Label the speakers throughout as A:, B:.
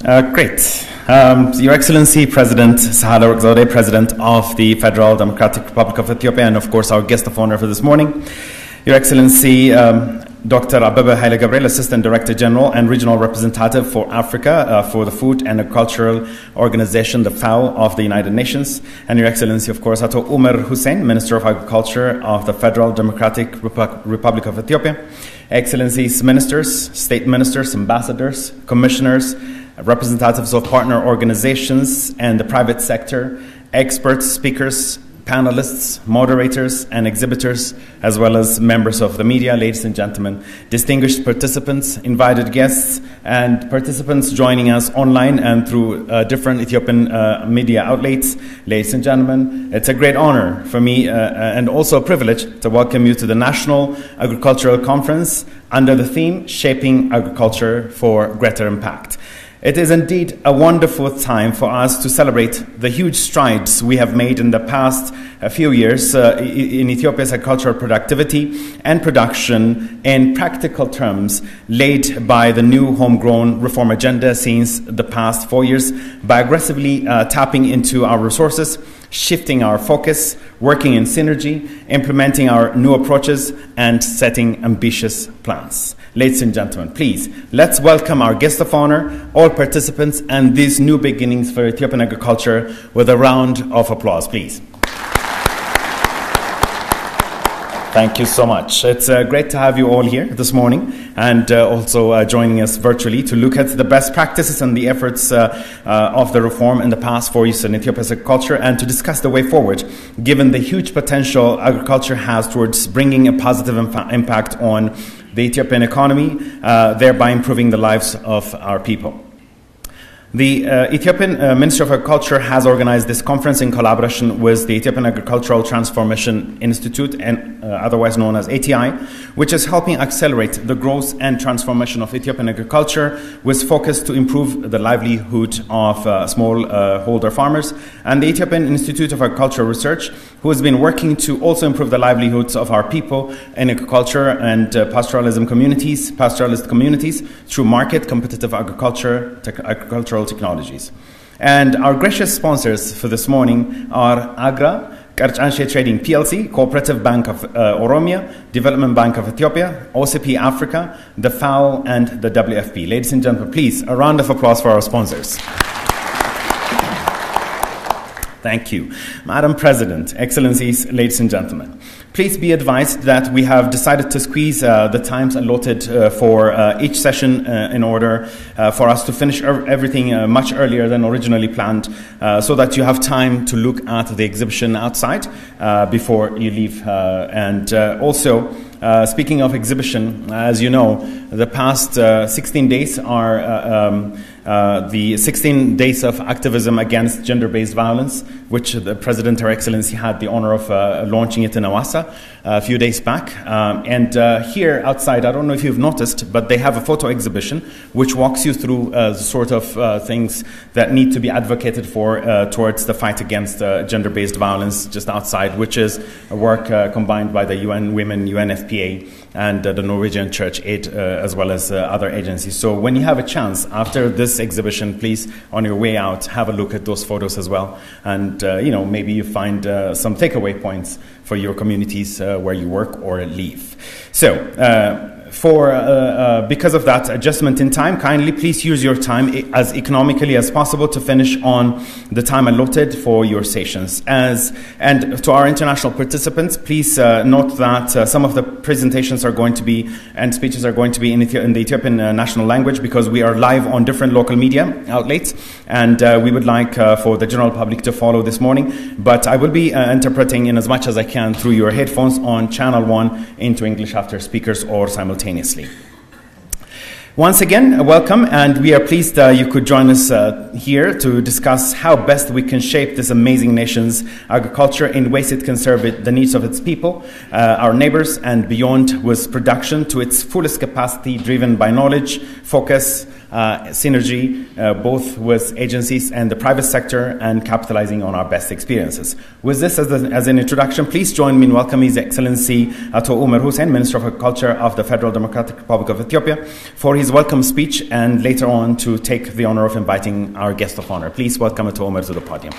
A: Great. Your Excellency, President Sahle-Work Zewde, President of the Federal Democratic Republic of Ethiopia, and of course our guest of honor for this morning. Your Excellency, Dr. Abebe Haile Gabriel, Assistant Director General and Regional Representative for Africa for the Food and Agricultural Organization, the FAO of the United Nations. And Your Excellency, of course, Ato Umar Hussein, Minister of Agriculture of the Federal Democratic Republic of Ethiopia. Excellencies, Ministers, State Ministers, Ambassadors, Commissioners, representatives of partner organizations and the private sector, experts, speakers, panelists, moderators, and exhibitors, as well as members of the media, ladies and gentlemen, distinguished participants, invited guests, and participants joining us online and through different Ethiopian media outlets. Ladies and gentlemen, it's a great honor for me and also a privilege to welcome you to the National Agricultural Conference under the theme, Shaping Agriculture for Greater Impact. It is indeed a wonderful time for us to celebrate the huge strides we have made in the past few years in Ethiopia's agricultural productivity and production in practical terms laid by the new homegrown reform agenda since the past 4 years by aggressively tapping into our resources, shifting our focus, working in synergy, implementing our new approaches, and setting ambitious plans. Ladies and gentlemen, please, let's welcome our guest of honor, all participants, and these new beginnings for Ethiopian agriculture with a round of applause, please. Thank you so much. It's great to have you all here this morning and also joining us virtually to look at the best practices and the efforts of the reform in the past 4 years in Ethiopia's agriculture and to discuss the way forward, given the huge potential agriculture has towards bringing a positive impact on the Ethiopian economy, thereby improving the lives of our people. The Ethiopian Ministry of Agriculture has organized this conference in collaboration with the Ethiopian Agricultural Transformation Institute, and otherwise known as ATI, which is helping accelerate the growth and transformation of Ethiopian agriculture with focus to improve the livelihood of smallholder farmers, and the Ethiopian Institute of Agricultural Research, who has been working to also improve the livelihoods of our people in agriculture and pastoralist communities through market competitive agricultural technologies. And our gracious sponsors for this morning are Agra, Karchanshe Trading PLC, Cooperative Bank of Oromia, Development Bank of Ethiopia, OCP Africa, the FAO, and the WFP. Ladies and gentlemen, please, a round of applause for our sponsors. Thank you. Madam President, Excellencies, ladies and gentlemen, please be advised that we have decided to squeeze the times allotted for each session in order for us to finish everything much earlier than originally planned so that you have time to look at the exhibition outside before you leave. Also, speaking of exhibition, as you know, the past 16 days are the 16 days of activism against gender-based violence, which the President, Her Excellency, had the honor of launching it in Awassa a few days back. Here outside, I don't know if you've noticed, but they have a photo exhibition which walks you through the sort of things that need to be advocated for towards the fight against gender-based violence just outside, which is a work combined by the UN Women, UNFPA, and the Norwegian Church Aid, as well as other agencies. So when you have a chance after this exhibition, please, on your way out, have a look at those photos as well. And, maybe you find some takeaway points for your communities where you work or live. So, because of that adjustment in time, kindly please use your time as economically as possible to finish on the time allotted for your sessions. And to our international participants, please note that some of the presentations are going to be and speeches are going to be in the Ethiopian national language because we are live on different local media outlets, and we would like for the general public to follow this morning. But I will be interpreting in as much as I can through your headphones on channel 1 into English after speakers or simultaneously. Once again, welcome, and we are pleased you could join us here to discuss how best we can shape this amazing nation's agriculture in ways it can serve the needs of its people, our neighbors, and beyond, with production to its fullest capacity driven by knowledge, focus, synergy both with agencies and the private sector and capitalizing on our best experiences. With this as an introduction, please join me in welcoming His Excellency Ato Umar Hussein, Minister of Agriculture of the Federal Democratic Republic of Ethiopia, for his welcome speech and later on to take the honor of inviting our guest of honor. Please welcome Ato Umar to the podium.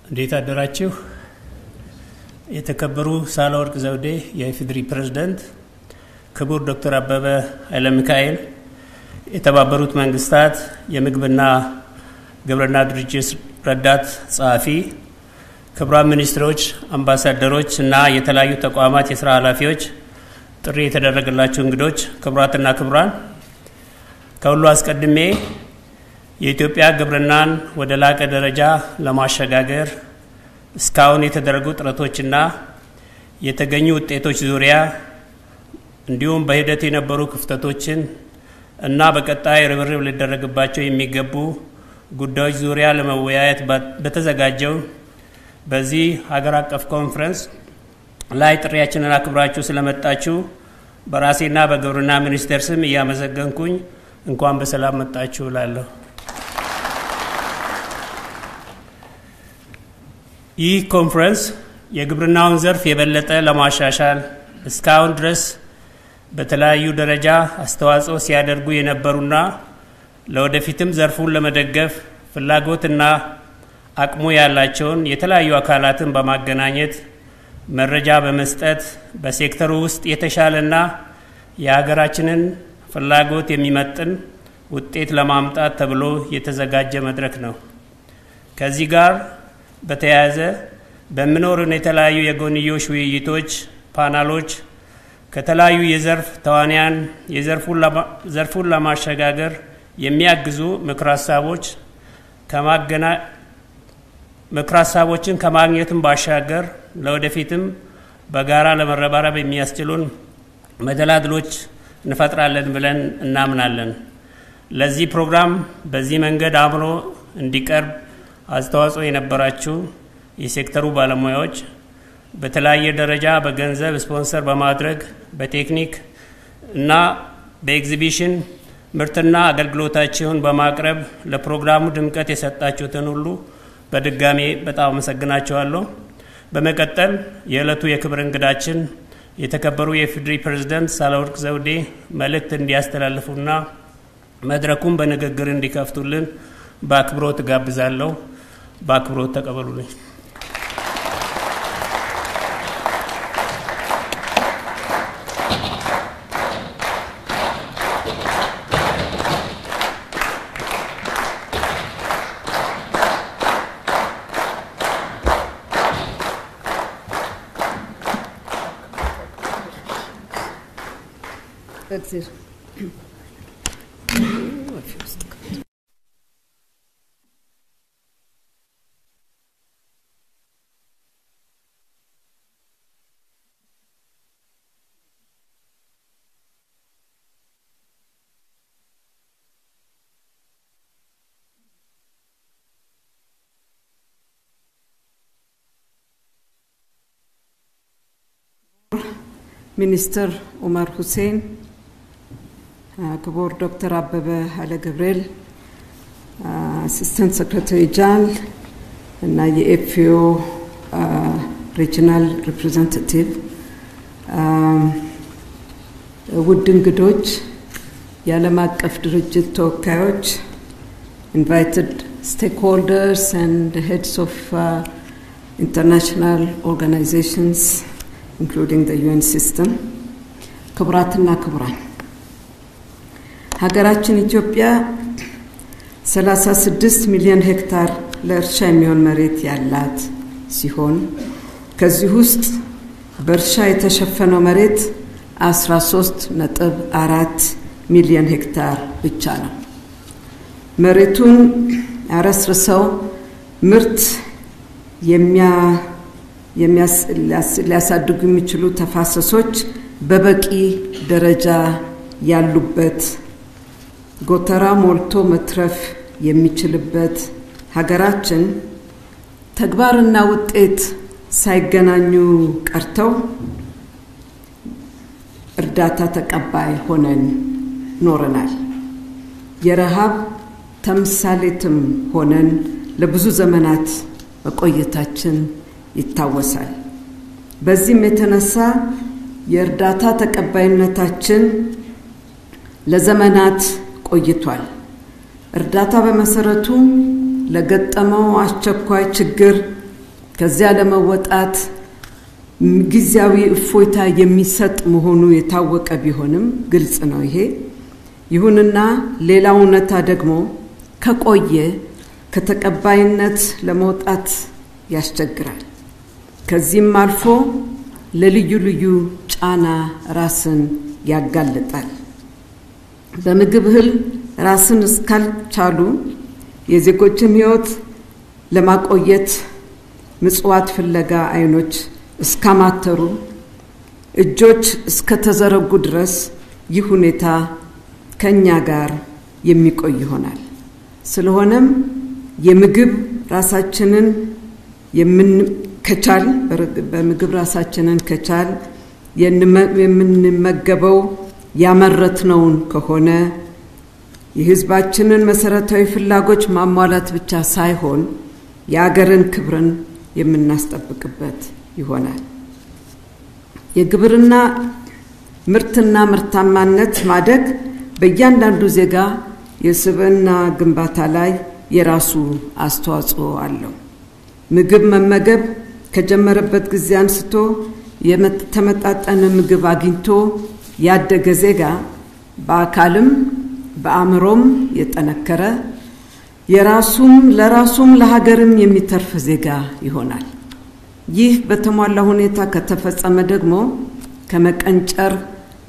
B: እንዴት አደራችሁ የተከበሩ ሳህለወርቅ ዘውዴ የኢፌዴሪ ፕሬዝዳንት ክቡር ዶክተር አበበ ኃይለ ሚካኤል የተባበሩት መንግስታት የምግብና ግብርና ድርጅት ረዳት ጸሐፊ ክቡራን ሚኒስትሮች አምባሳደሮች እና የተለያዩ ተቋማት የሥራ ኃላፊዎች ጥሪ የተደረገላችሁ እንግዶች ክቡራትና ክቡራን ከሁሉ አስቀድሜ የኢትዮጵያ ግብርናን ወደ ላቀ ደረጃ ለማሸጋገር እስካሁን የተደረጉ ጥረቶችና የተገኙ ውጤቶች ዙሪያ እንዲሁም በሂደት የነበሩ ክፍተቶችን እና በቀጣይ ርብርብ ሊደረግባቸው የሚገቡ ጉዳዮች ዙሪያ ለመወያየት በተዘጋጀው በዚህ ሀገር አቀፍ ኮንፈረንስ ላይ ጥሪያችንን አክብራችሁ ስለመጣችሁ በራሴና በግብርና ሚኒስቴር ስም እያመሰገንኩኝ እንኳን በሰላም መጣችሁ እላለሁ። ይህ ኮንፈረንስ የግብርናውን ዘርፍ የበለጠ ለማሻሻል እስካሁን ድረስ በተለያዩ ደረጃ አስተዋጽኦ ሲያደርጉ የነበሩና ለወደፊትም ዘርፉን ለመደገፍ ፍላጎትና አቅሙ ያላቸውን የተለያዩ አካላትን በማገናኘት መረጃ በመስጠት በሴክተሩ ውስጥ የተሻለና የሀገራችንን ፍላጎት የሚመጥን ውጤት ለማምጣት ተብሎ የተዘጋጀ መድረክ ነው። ከዚህ ጋር በተያያዘ በመኖሩን የተለያዩ የጎንዮሽ ውይይቶች ፓናሎች ከተለያዩ የዘርፍ ተዋንያን ዘርፉን ለማሸጋገር የሚያግዙ ምክር ሀሳቦችን ከማግኘትም ባሻገር ለወደፊትም በጋራ ለመረባረብ የሚያስችሉን መደላድሎች እንፈጥራለን ብለን እናምናለን። ለዚህ ፕሮግራም በዚህ መንገድ አብሮ እንዲቀርብ አስተዋጽኦ የነበራችሁ የሴክተሩ ባለሙያዎች በተለያየ ደረጃ በገንዘብ ስፖንሰር በማድረግ በቴክኒክ እና በኤግዚቢሽን ምርትና አገልግሎታችሁን በማቅረብ ለፕሮግራሙ ድምቀት የሰጣችሁትን ሁሉ በድጋሜ በጣም አመሰግናችኋለሁ። በመቀጠል የዕለቱ የክብር እንግዳችን የተከበሩ የኢፌዴሪ ፕሬዝዳንት ሳህለወርቅ ዘውዴ መልእክት እንዲያስተላልፉና መድረኩን በንግግር እንዲከፍቱልን በአክብሮት ጋብዛለሁ። በአክብሮት ተቀበሉልኝ።
C: Minister Umar Hussein, ክቡር ዶክተር አበበ ኃይለ ገብርኤል Assistant Secretary General እና የኤፍኦ Regional Representative, ውድ እንግዶች፣ የዓለም አቀፍ ድርጅት ተወካዮች, invited stakeholders and heads of international organizations including the UN system, ክቡራትና ክቡራን፣ ሀገራችን ኢትዮጵያ 36 ሚሊዮን ሄክታር ለእርሻ የሚሆን መሬት ያላት ሲሆን ከዚህ ውስጥ በእርሻ የተሸፈነው መሬት 13.4 ሚሊዮን ሄክታር ብቻ ነው። መሬቱን አረስርሰው ምርት ሊያሳድጉ የሚችሉ ተፋሰሶች በበቂ ደረጃ ያሉበት ጎተራ ሞልቶ መትረፍ የሚችልበት ሀገራችን ተግባርና ውጤት ሳይገናኙ ቀርተው እርዳታ ተቀባይ ሆነን ኖረናል። የረሃብ ተምሳሌትም ሆነን ለብዙ ዘመናት መቆየታችን ይታወሳል። በዚህም የተነሳ የእርዳታ ተቀባይነታችን ለዘመናት ቆይቷል። እርዳታ በመሰረቱ ለገጠመው አስቸኳይ ችግር ከዚያ ለመወጣት ጊዜያዊ እፎይታ የሚሰጥ መሆኑ የታወቀ ቢሆንም ግልጽ ነው ይሄ። ይሁንና ሌላው እውነታ ደግሞ ከቆየ ከተቀባይነት ለመውጣት ያስቸግራል። ከዚህም አልፎ ለልዩ ልዩ ጫና ራስን ያጋልጣል። በምግብ እህል ራስን እስካልቻሉ የዜጎችን ሕይወት ለማቆየት ምጽዋት ፍለጋ አይኖች እስካማተሩ እጆች እስከተዘረጉ ድረስ ይህ ሁኔታ ከኛ ጋር የሚቆይ ይሆናል። ስለሆነም የምግብ ራሳችንን በምግብ ራሳችንን ከቻል የምንመገበው ያመረትነውን ከሆነ የሕዝባችንን መሰረታዊ ፍላጎት ማሟላት ብቻ ሳይሆን የአገርን ክብርን የምናስጠብቅበት ይሆናል። የግብርና ምርትና ምርታማነት ማደግ በእያንዳንዱ ዜጋ የስብዕና ግንባታ ላይ የራሱ አስተዋጽኦ አለው። ምግብ መመገብ ከጀመረበት ጊዜ አንስቶ የተመጣጠነ ምግብ አግኝቶ ያደገ ዜጋ በአካልም በአእምሮም የጠነከረ ለራሱም ለሀገርም የሚተርፍ ዜጋ ይሆናል። ይህ በተሟላ ሁኔታ ከተፈጸመ ደግሞ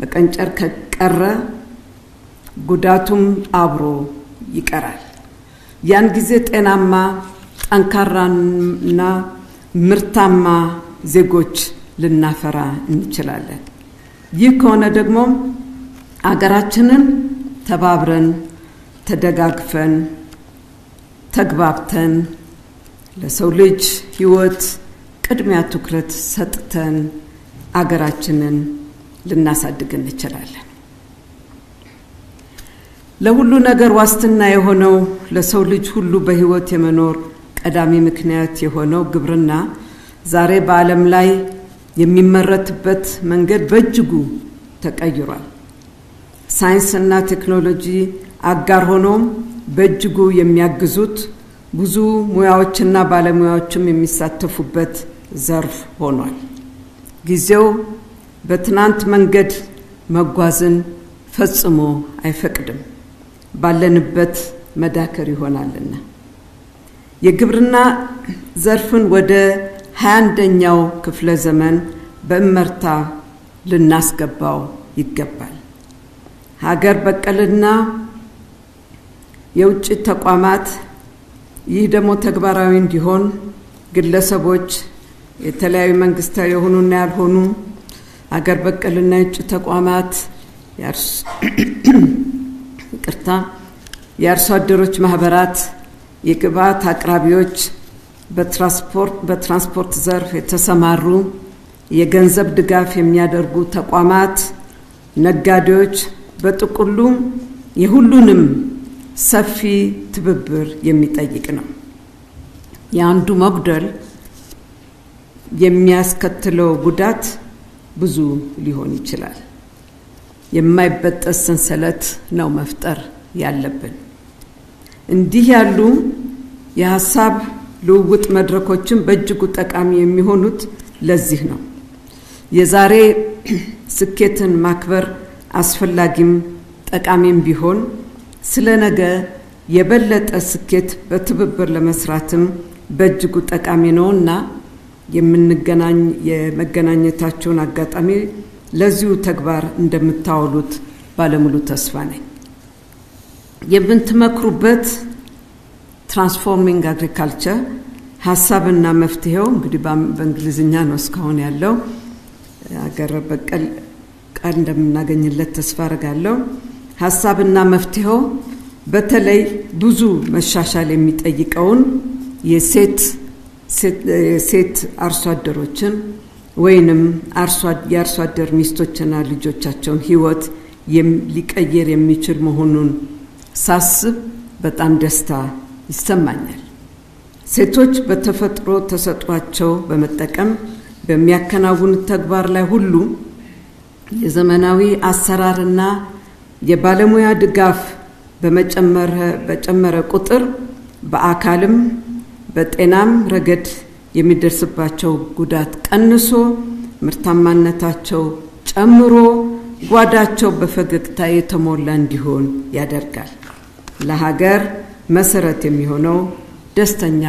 C: መቀንጨር ከቀረ ጉዳቱም አብሮ ይቀራል። ያን ጊዜ ጤናማ ጠንካራና ምርታማ ዜጎች ልናፈራ እንችላለን። ይህ ከሆነ ደግሞ አገራችንን ተባብረን ተደጋግፈን ተግባብተን ለሰው ልጅ ሕይወት ቅድሚያ ትኩረት ሰጥተን አገራችንን ልናሳድግ እንችላለን። ለሁሉ ነገር ዋስትና የሆነው ለሰው ልጅ ሁሉ በሕይወት የመኖር ቀዳሚ ምክንያት የሆነው ግብርና ዛሬ በዓለም ላይ የሚመረትበት መንገድ በእጅጉ ተቀይሯል። ሳይንስና ቴክኖሎጂ አጋር ሆኖም በእጅጉ የሚያግዙት ብዙ ሙያዎችና ባለሙያዎችም የሚሳተፉበት ዘርፍ ሆኗል። ጊዜው በትናንት መንገድ መጓዝን ፈጽሞ አይፈቅድም፣ ባለንበት መዳከር ይሆናልና የግብርና ዘርፍን ወደ 21ኛው ክፍለ ዘመን በእመርታ ልናስገባው ይገባል። ሀገር በቀልና የውጭ ተቋማት ይህ ደግሞ ተግባራዊ እንዲሆን ግለሰቦች የተለያዩ መንግስታዊ የሆኑና ያልሆኑ ሀገር በቀልና የውጭ ተቋማት የአርሶ አደሮች ማህበራት፣ የግብዓት አቅራቢዎች፣ በትራንስፖርት ዘርፍ የተሰማሩ የገንዘብ ድጋፍ የሚያደርጉ ተቋማት፣ ነጋዴዎች በጥቅሉ የሁሉንም ሰፊ ትብብር የሚጠይቅ ነው። የአንዱ መጉደል የሚያስከትለው ጉዳት ብዙ ሊሆን ይችላል። የማይበጠስ ሰንሰለት ነው መፍጠር ያለብን። እንዲህ ያሉ የሐሳብ ልውውጥ መድረኮችን በእጅጉ ጠቃሚ የሚሆኑት ለዚህ ነው። የዛሬ ስኬትን ማክበር አስፈላጊም ጠቃሚም ቢሆን ስለ ነገ የበለጠ ስኬት በትብብር ለመስራትም በእጅጉ ጠቃሚ ነውና የመገናኘታቸውን አጋጣሚ ለዚሁ ተግባር እንደምታውሉት ባለሙሉ ተስፋ ነኝ። የምትመክሩበት ትራንስፎርሚንግ አግሪካልቸር ሐሳብና መፍትሄው እንግዲህ በእንግሊዝኛ ነው እስካሁን ያለው አገር በቀል ቃል እንደምናገኝለት ተስፋ አደርጋለሁ። ሐሳብና መፍትሄው በተለይ ብዙ መሻሻል የሚጠይቀውን የሴት አርሶ አደሮችን ወይንም የአርሶ አደር ሚስቶችና ልጆቻቸውን ህይወት ሊቀየር የሚችል መሆኑን ሳስብ በጣም ደስታ ይሰማኛል። ሴቶች በተፈጥሮ ተሰጥቷቸው በመጠቀም በሚያከናውኑት ተግባር ላይ ሁሉ የዘመናዊ አሰራርና የባለሙያ ድጋፍ በጨመረ ቁጥር በአካልም በጤናም ረገድ የሚደርስባቸው ጉዳት ቀንሶ ምርታማነታቸው ጨምሮ ጓዳቸው በፈገግታ የተሞላ እንዲሆን ያደርጋል። ለሀገር መሰረት የሚሆነው ደስተኛ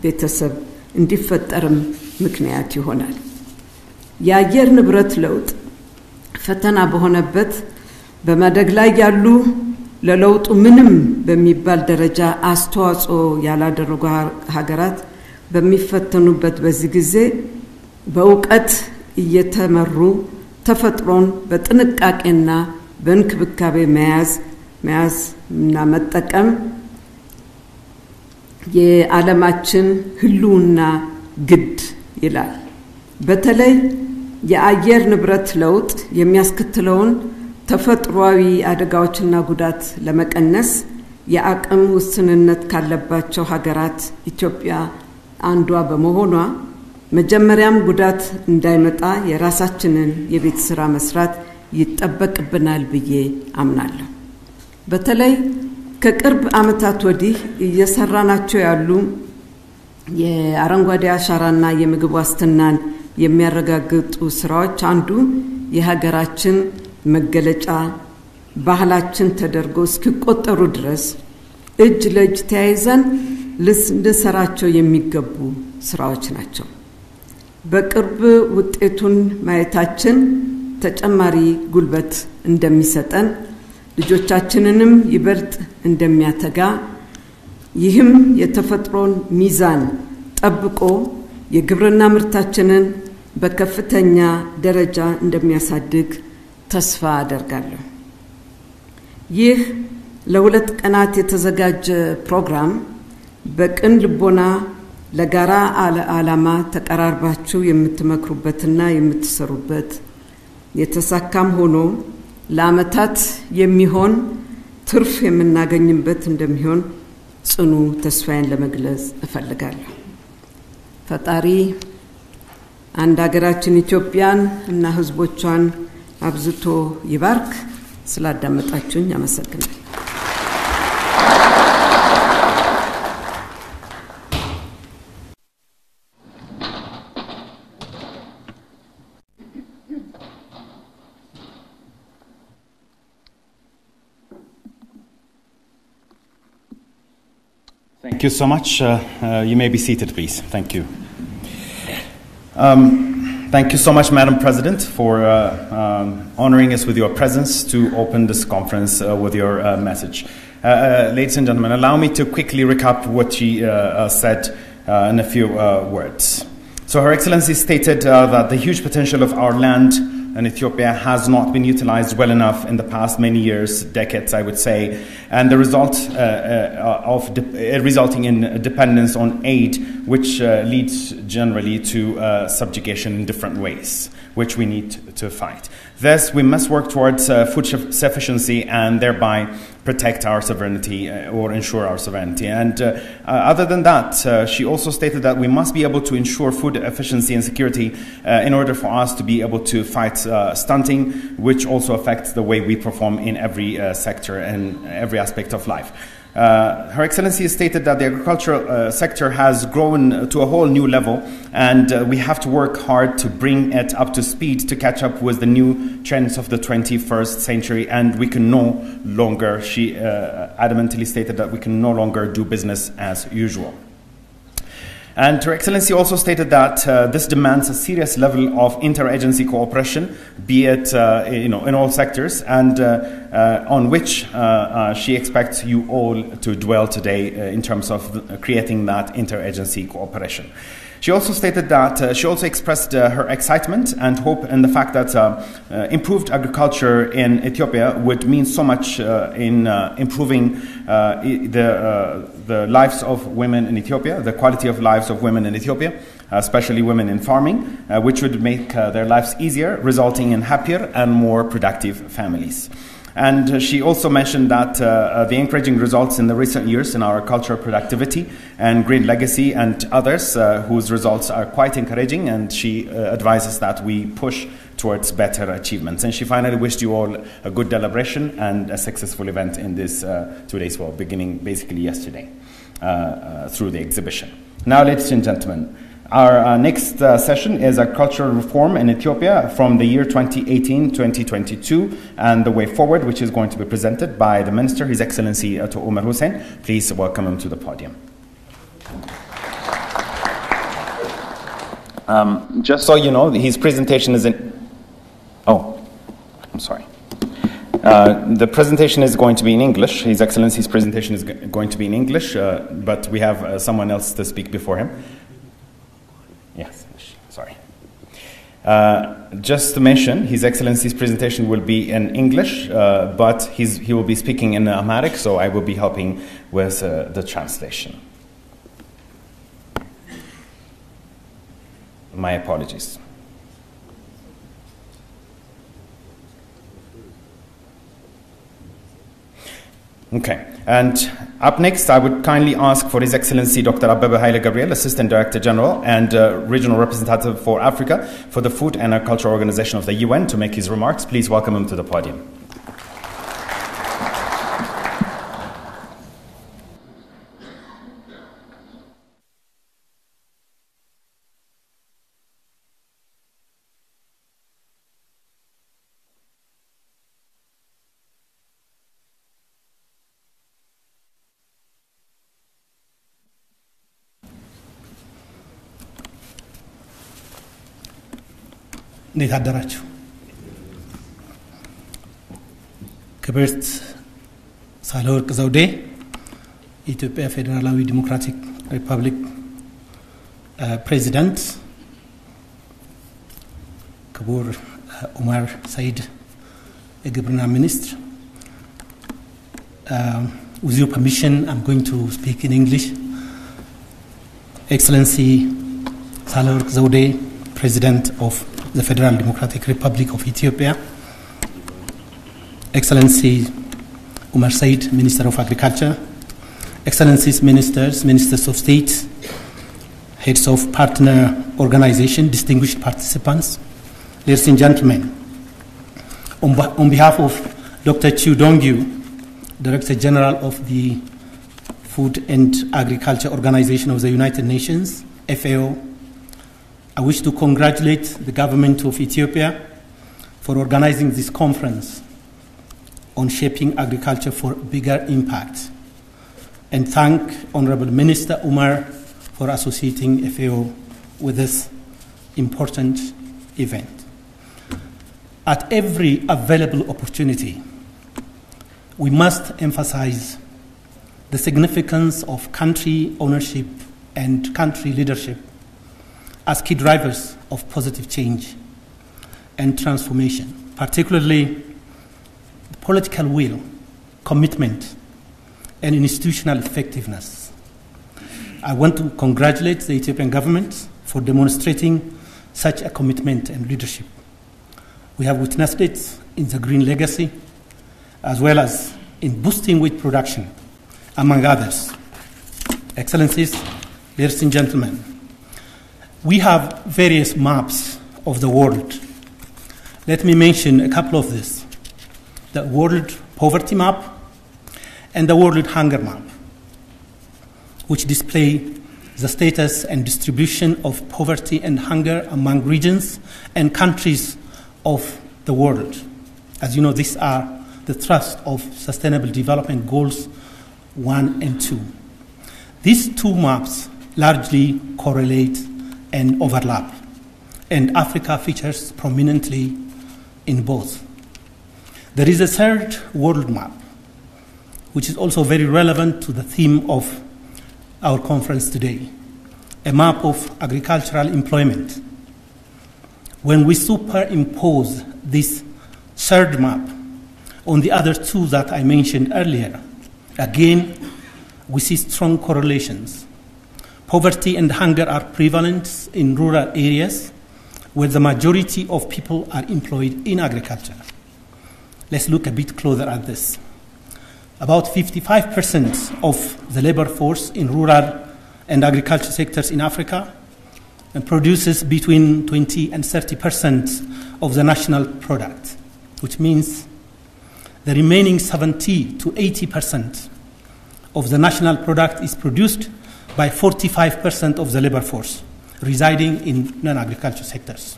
C: ቤተሰብ እንዲፈጠርም ምክንያት ይሆናል። የአየር ንብረት ለውጥ ፈተና በሆነበት በማደግ ላይ ያሉ ለለውጡ ምንም በሚባል ደረጃ አስተዋጽኦ ያላደረጉ ሀገራት በሚፈተኑበት በዚህ ጊዜ በእውቀት እየተመሩ ተፈጥሮን በጥንቃቄና በእንክብካቤ መያዝና መጠቀም የዓለማችን ህልውና ግድ ይላል። በተለይ የአየር ንብረት ለውጥ የሚያስከትለውን ተፈጥሯዊ አደጋዎችና ጉዳት ለመቀነስ የአቅም ውስንነት ካለባቸው ሀገራት ኢትዮጵያ አንዷ በመሆኗ መጀመሪያም ጉዳት እንዳይመጣ የራሳችንን የቤት ስራ መስራት ይጠበቅብናል ብዬ አምናለሁ። በተለይ ከቅርብ ዓመታት ወዲህ እየሰራናቸው ያሉ የአረንጓዴ አሻራና የምግብ ዋስትናን የሚያረጋግጡ ስራዎች አንዱ የሀገራችን መገለጫ ባህላችን ተደርጎ እስኪቆጠሩ ድረስ እጅ ለእጅ ተያይዘን ልንሰራቸው የሚገቡ ስራዎች ናቸው። በቅርብ ውጤቱን ማየታችን ተጨማሪ ጉልበት እንደሚሰጠን ልጆቻችንንም ይበልጥ እንደሚያተጋ ይህም የተፈጥሮን ሚዛን ጠብቆ የግብርና ምርታችንን በከፍተኛ ደረጃ እንደሚያሳድግ ተስፋ አደርጋለሁ። ይህ ለሁለት ቀናት የተዘጋጀ ፕሮግራም በቅን ልቦና ለጋራ ዓላማ ተቀራርባችሁ የምትመክሩበትና የምትሰሩበት የተሳካም ሆኖ ለዓመታት የሚሆን ትርፍ የምናገኝበት እንደሚሆን ጽኑ ተስፋዬን ለመግለጽ እፈልጋለሁ። ፈጣሪ አንድ ሀገራችን ኢትዮጵያን እና ህዝቦቿን አብዝቶ ይባርክ። ስላዳመጣችሁኝ አመሰግናለሁ።
A: Thank you so much. You may be seated, please. Thank you. Thank you so much, Madam President, for honoring us with your presence to open this conference with your message. Ladies and gentlemen, allow me to quickly recap what she said in a few words. So Her Excellency stated that the huge potential of our land in Ethiopia has not been utilized well enough in the past many years, decades, I would say, and the result resulting in dependence on aid, which leads generally to subjugation in different ways, which we need to fight. Thus, we must work towards food sufficiency and thereby protect our sovereignty or ensure our sovereignty. And other than that, she also stated that we must be able to ensure food efficiency and security in order for us to be able to fight stunting, which also affects the way we perform in every sector and every aspect of life. Her Excellency stated that the agricultural sector has grown to a whole new level, and we have to work hard to bring it up to speed to catch up with the new trends of the 21st century, and we can no longer, she adamantly stated that we can no longer do business as usual. And Her Excellency also stated that this demands a serious level of interagency cooperation, be it in all sectors, and on which she expects you all to dwell today in terms of creating that interagency cooperation. She also stated that she also expressed her excitement and hope in the fact that improved agriculture in Ethiopia would mean so much in improving the lives of women in Ethiopia, the quality of lives of women in Ethiopia, especially women in farming, which would make their lives easier, resulting in happier and more productive families. And she also mentioned that the encouraging results in the recent years in our cultural productivity and green legacy and others whose results are quite encouraging, and she advises that we push towards better achievements. And she finally wished you all a good deliberation and a successful event in this 2 days, well, beginning basically yesterday through the exhibition. Now, ladies and gentlemen, our next session is agricultural reform in Ethiopia from the year 2018-2022 and the way forward, which is going to be presented by the Minister, His Excellency Ato Umar Hussein. Please welcome him to the podium. Just so you know, his presentation is in... Oh, I'm sorry. The presentation is going to be in English. His Excellency's presentation is going to be in English, but we have someone else to speak before him. Yes, sorry. Just to mention, His Excellency's presentation will be in English, but he will be speaking in Amharic, so I will be helping with the translation. My apologies. Okay, and up next, I would kindly ask for His Excellency Dr. Abebe Haile Gabriel, Assistant Director General and Regional Representative for Africa for the Food and Agriculture Organization of the UN, to make his remarks. Please welcome him to the podium.
D: እንዴት አደራችሁ? ክብርት ሳህለወርቅ ዘውዴ የኢትዮጵያ ፌዴራላዊ ዲሞክራቲክ ሪፐብሊክ ፕሬዚዳንት፣ ክቡር ኡመር ሰይድ የግብርና ሚኒስትር፣ with your permission I'm going to speak in English. Excellency Sahle-Work Zewde, President of the Federal Democratic Republic of Ethiopia, Excellency Umar Said, Minister of Agriculture, Excellencies Ministers, Ministers of State, Heads of Partner Organization, distinguished participants, ladies and gentlemen, on behalf of Dr. Chiu Dongyu, Director General of the Food and Agriculture Organization of the United Nations, FAO, I wish to congratulate the government of Ethiopia for organizing this conference on shaping agriculture for bigger impact, and thank Honorable Minister Umar for associating FAO with this important event. At every available opportunity, we must emphasize the significance of country ownership and country leadership as key drivers of positive change and transformation, particularly the political will, commitment, and institutional effectiveness. I want to congratulate the Ethiopian government for demonstrating such a commitment and leadership. We have witnessed it in the green legacy, as well as in boosting wheat production, among others. Excellencies, ladies and gentlemen, we have various maps of the world. Let me mention a couple of these: the World Poverty Map and the World Hunger Map, which display the status and distribution of poverty and hunger among regions and countries of the world. As you know, these are the thrust of Sustainable Development Goals 1 and 2. These two maps largely correlate and overlap, and Africa features prominently in both. There is a third world map, which is also very relevant to the theme of our conference today, a map of agricultural employment. When we superimpose this third map on the other two that I mentioned earlier, again, we see strong correlations. Poverty and hunger are prevalent in rural areas where the majority of people are employed in agriculture. Let's look a bit closer at this. About 55% of the labor force in rural and agriculture sectors in Africa produces between 20 and 30% of the national product, which means the remaining 70 to 80% of the national product is produced by 45% of the labor force residing in non-agriculture sectors.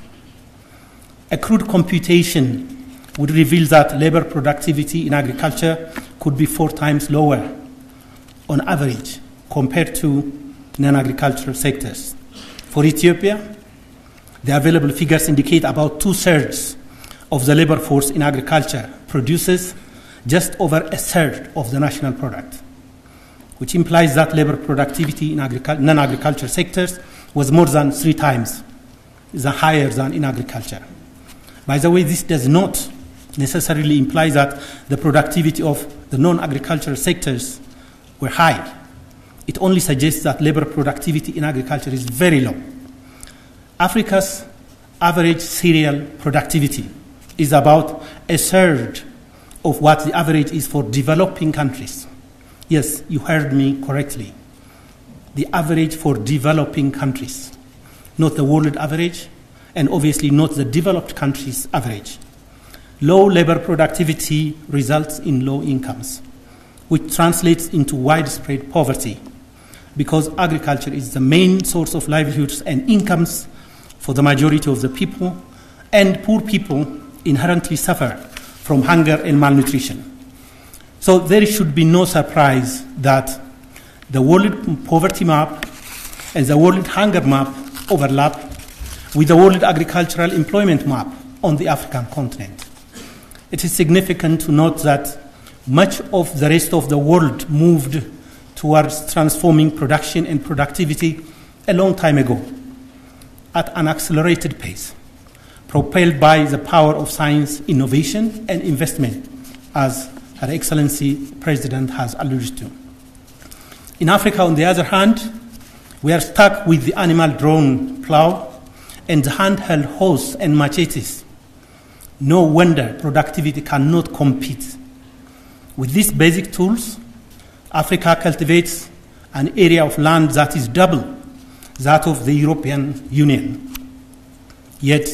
D: A crude computation would reveal that labor productivity in agriculture could be 4 times lower on average compared to non-agricultural sectors. For Ethiopia, the available figures indicate about 2/3 of the labor force in agriculture produces just over 1/3 of the national product, which implies that labor productivity in non-agriculture sectors was more than 3 times higher than in agriculture. By the way, this does not necessarily imply that the productivity of the non-agricultural sectors were high. It only suggests that labor productivity in agriculture is very low. Africa's average cereal productivity is about 1/3 of what the average is for developing countries. Yes, you heard me correctly. The average for developing countries, not the world average, and obviously not the developed countries' average. Low labor productivity results in low incomes, which translates into widespread poverty, because agriculture is the main source of livelihoods and incomes for the majority of the people, and poor people inherently suffer from hunger and malnutrition. So there should be no surprise that the World Poverty Map and the World Hunger Map overlap with the World Agricultural Employment Map on the African continent. It is significant to note that much of the rest of the world moved towards transforming production and productivity a long time ago at an accelerated pace, propelled by the power of science, innovation, and investment, as Her Excellency President has alluded to. In Africa, on the other hand, we are stuck with the animal-drawn plow and handheld hoes and machetes. No wonder productivity cannot compete. With these basic tools, Africa cultivates an area of land that is double that of the European Union. Yet,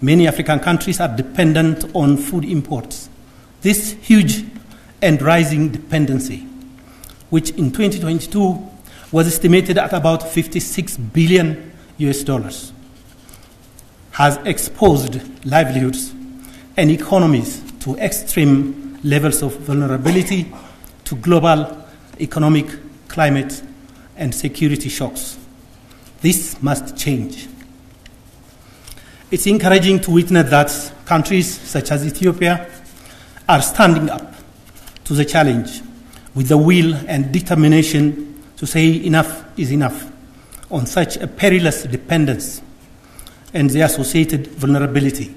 D: many African countries are dependent on food imports. This huge and rising dependency, which in 2022 was estimated at about $56 billion US, has exposed livelihoods and economies to extreme levels of vulnerability to global economic, climate, and security shocks. This must change. It's encouraging to witness that countries such as Ethiopia are standing up to the challenge with the will and determination to say enough is enough on such a perilous dependence and the associated vulnerability,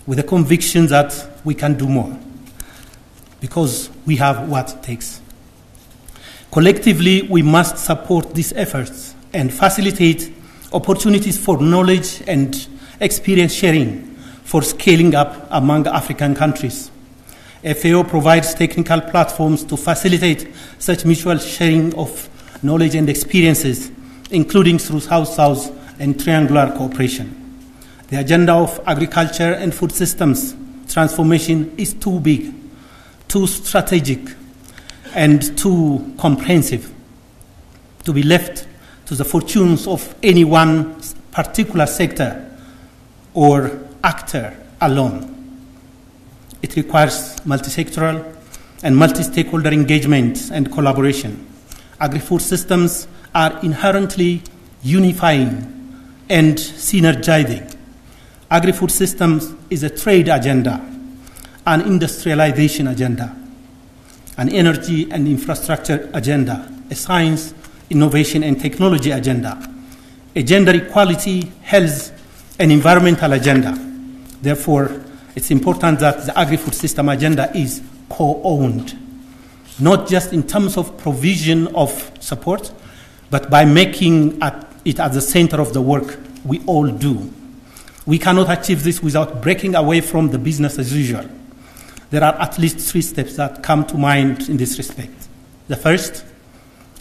D: with the conviction that we can do more because we have what it takes. Collectively, we must support these efforts and facilitate opportunities for knowledge and experience sharing for scaling up among African countries. FAO provides technical platforms to facilitate such mutual sharing of knowledge and experiences, including through South-South and triangular cooperation. The agenda of agriculture and food systems transformation is too big, too strategic, and too comprehensive to be left to the fortunes of any one particular sector or actor alone. It requires multi-sectoral and multi-stakeholder engagement and collaboration. Agri-food systems are inherently unifying and synergizing. Agri-food systems is a trade agenda, an industrialization agenda, an energy and infrastructure agenda, a science, innovation, and technology agenda, a gender equality, health, and environmental agenda. Therefore, it's important that the agri-food system agenda is co-owned, not just in terms of provision of support, but by making it at the center of the work we all do. We cannot achieve this without breaking away from the business as usual. There are at least 3 steps that come to mind in this respect. The first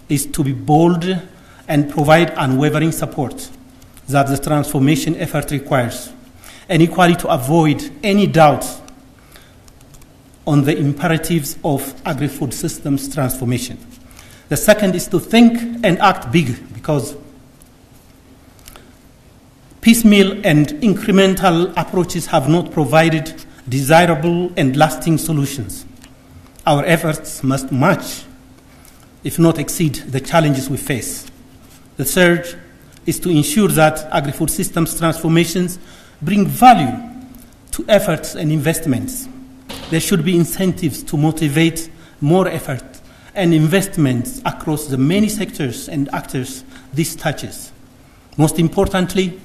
D: is to be bold and provide unwavering support that the transformation effort requires, and equally to avoid any doubt on the imperatives of agri-food systems transformation. The second is to think and act big, because piecemeal and incremental approaches have not provided desirable and lasting solutions. Our efforts must match, if not exceed, the challenges we face. The third is to ensure that agri-food systems transformations bring value to efforts and investments. There should be incentives to motivate more effort and investments across the many sectors and actors this touches. Most importantly,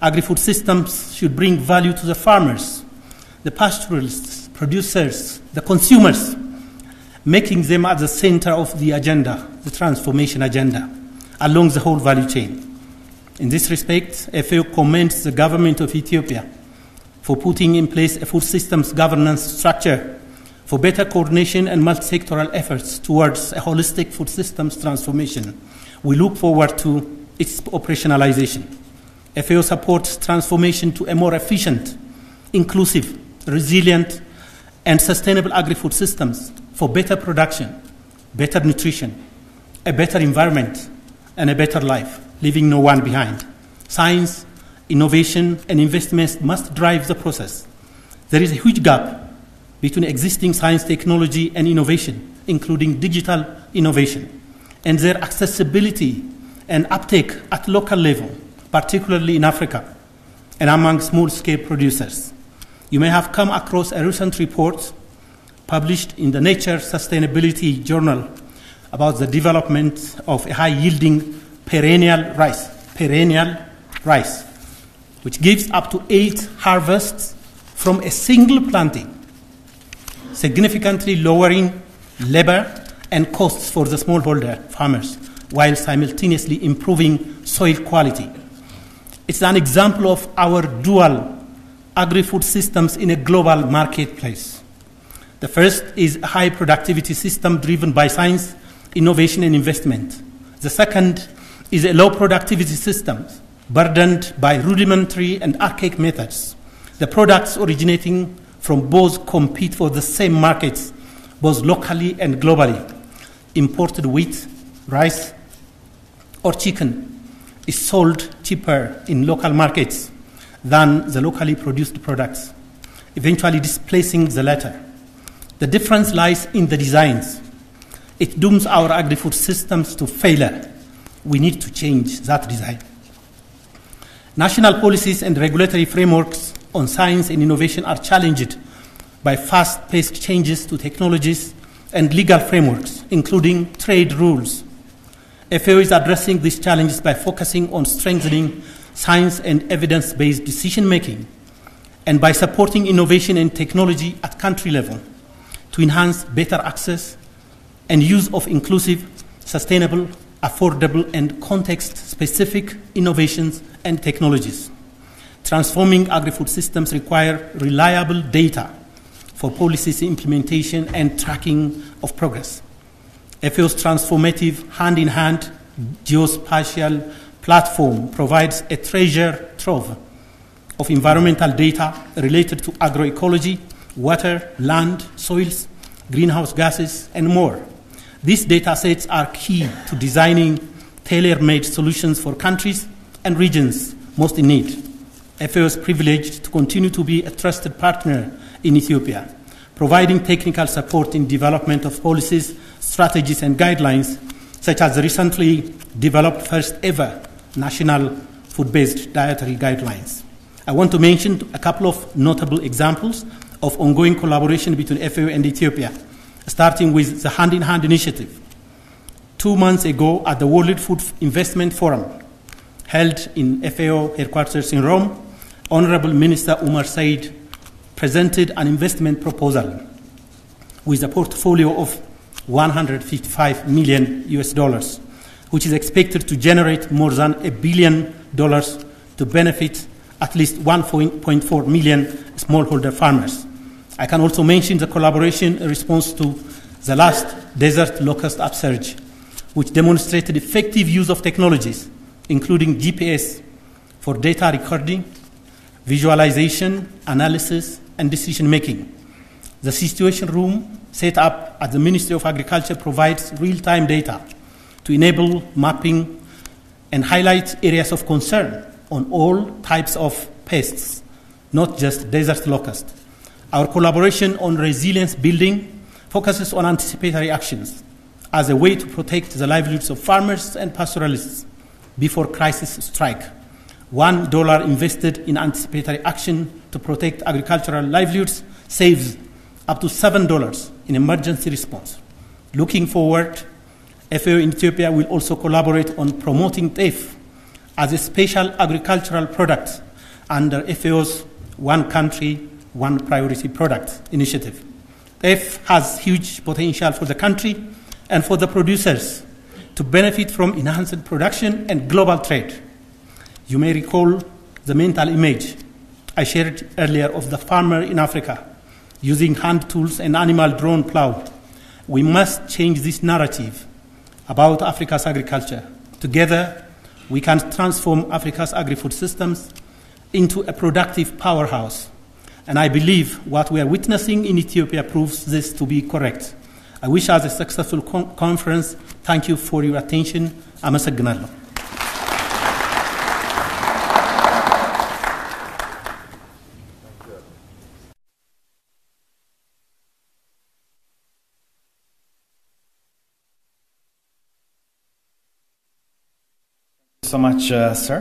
D: agri-food systems should bring value to the farmers, the pastoralists, producers, the consumers, making them at the center of the agenda, the transformation agenda, along the whole value chain. In this respect, FAO commends the government of Ethiopia for putting in place a food systems governance structure for better coordination and multi-sectoral efforts towards a holistic food systems transformation. We look forward to its operationalization. FAO supports transformation to a more efficient, inclusive, resilient, and sustainable agri-food systems for better production, better nutrition, a better environment, and a better life, leaving no one behind. Science, innovation, and investments must drive the process. There is a huge gap between existing science, technology, and innovation, including digital innovation, and their accessibility and uptake at local level, particularly in Africa and among small-scale producers. You may have come across a recent report published in the Nature Sustainability Journal about the development of a high-yielding perennial rice, which gives up to 8 harvests from a single planting, significantly lowering labor and costs for the smallholder farmers, while simultaneously improving soil quality. It's an example of our dual agri-food systems in a global marketplace. The first is a high productivity system driven by science, innovation, and investment. The second is a low productivity system burdened by rudimentary and archaic methods. The products originating from both compete for the same markets, both locally and globally. Imported wheat, rice, or chicken is sold cheaper in local markets than the locally produced products, eventually displacing the latter. The difference lies in the designs. It dooms our agri-food systems to failure. We need to change that design. National policies and regulatory frameworks on science and innovation are challenged by fast-paced changes to technologies and legal frameworks, including trade rules. FAO is addressing these challenges by focusing on strengthening science and evidence-based decision-making, and by supporting innovation and technology at country level to enhance better access and use of inclusive, sustainable, affordable, and context-specific innovations and technologies. Transforming agri-food systems require reliable data for policy implementation and tracking of progress. FAO's transformative hand-in-hand geospatial platform provides a treasure trove of environmental data related to agroecology, water, land, soils, greenhouse gases, and more. These data sets are key to designing tailor-made solutions for countries and regions most in need. FAO is privileged to continue to be a trusted partner in Ethiopia, providing technical support in development of policies, strategies, and guidelines, such as the recently developed first ever national food-based dietary guidelines. I want to mention a couple of notable examples of ongoing collaboration between FAO and Ethiopia, starting with the Hand-in-Hand initiative. 2 months ago at the World Food Investment Forum, held in FAO headquarters in Rome, Honorable Minister Umar Said presented an investment proposal with a portfolio of 155 million US dollars, which is expected to generate more than $1 billion to benefit at least 1.4 million smallholder farmers. I can also mention the collaboration in response to the last desert locust upsurge, which demonstrated effective use of technologies, including GPS for data recording, visualization, analysis, and decision-making. The situation room set up at the Ministry of Agriculture provides real-time data to enable mapping and highlight areas of concern on all types of pests, not just desert locust. Our collaboration on resilience building focuses on anticipatory actions as a way to protect the livelihoods of farmers and pastoralists before crises strike. $1 invested in anticipatory action to protect agricultural livelihoods saves up to $7 in emergency response. Looking forward, FAO in Ethiopia will also collaborate on promoting teff as a special agricultural product under FAO's One Country, One Priority Product initiative. Teff has huge potential for the country and for the producers to benefit from enhanced production and global trade. You may recall the mental image I shared earlier of the farmer in Africa using hand tools and animal drawn plow. We must change this narrative about Africa's agriculture. Together, we can transform Africa's agri-food systems into a productive powerhouse. And I believe what we are witnessing in Ethiopia proves this to be correct. I wish us a successful conference. Thank you for your attention. አመሰግናለሁ።
A: So much, sir.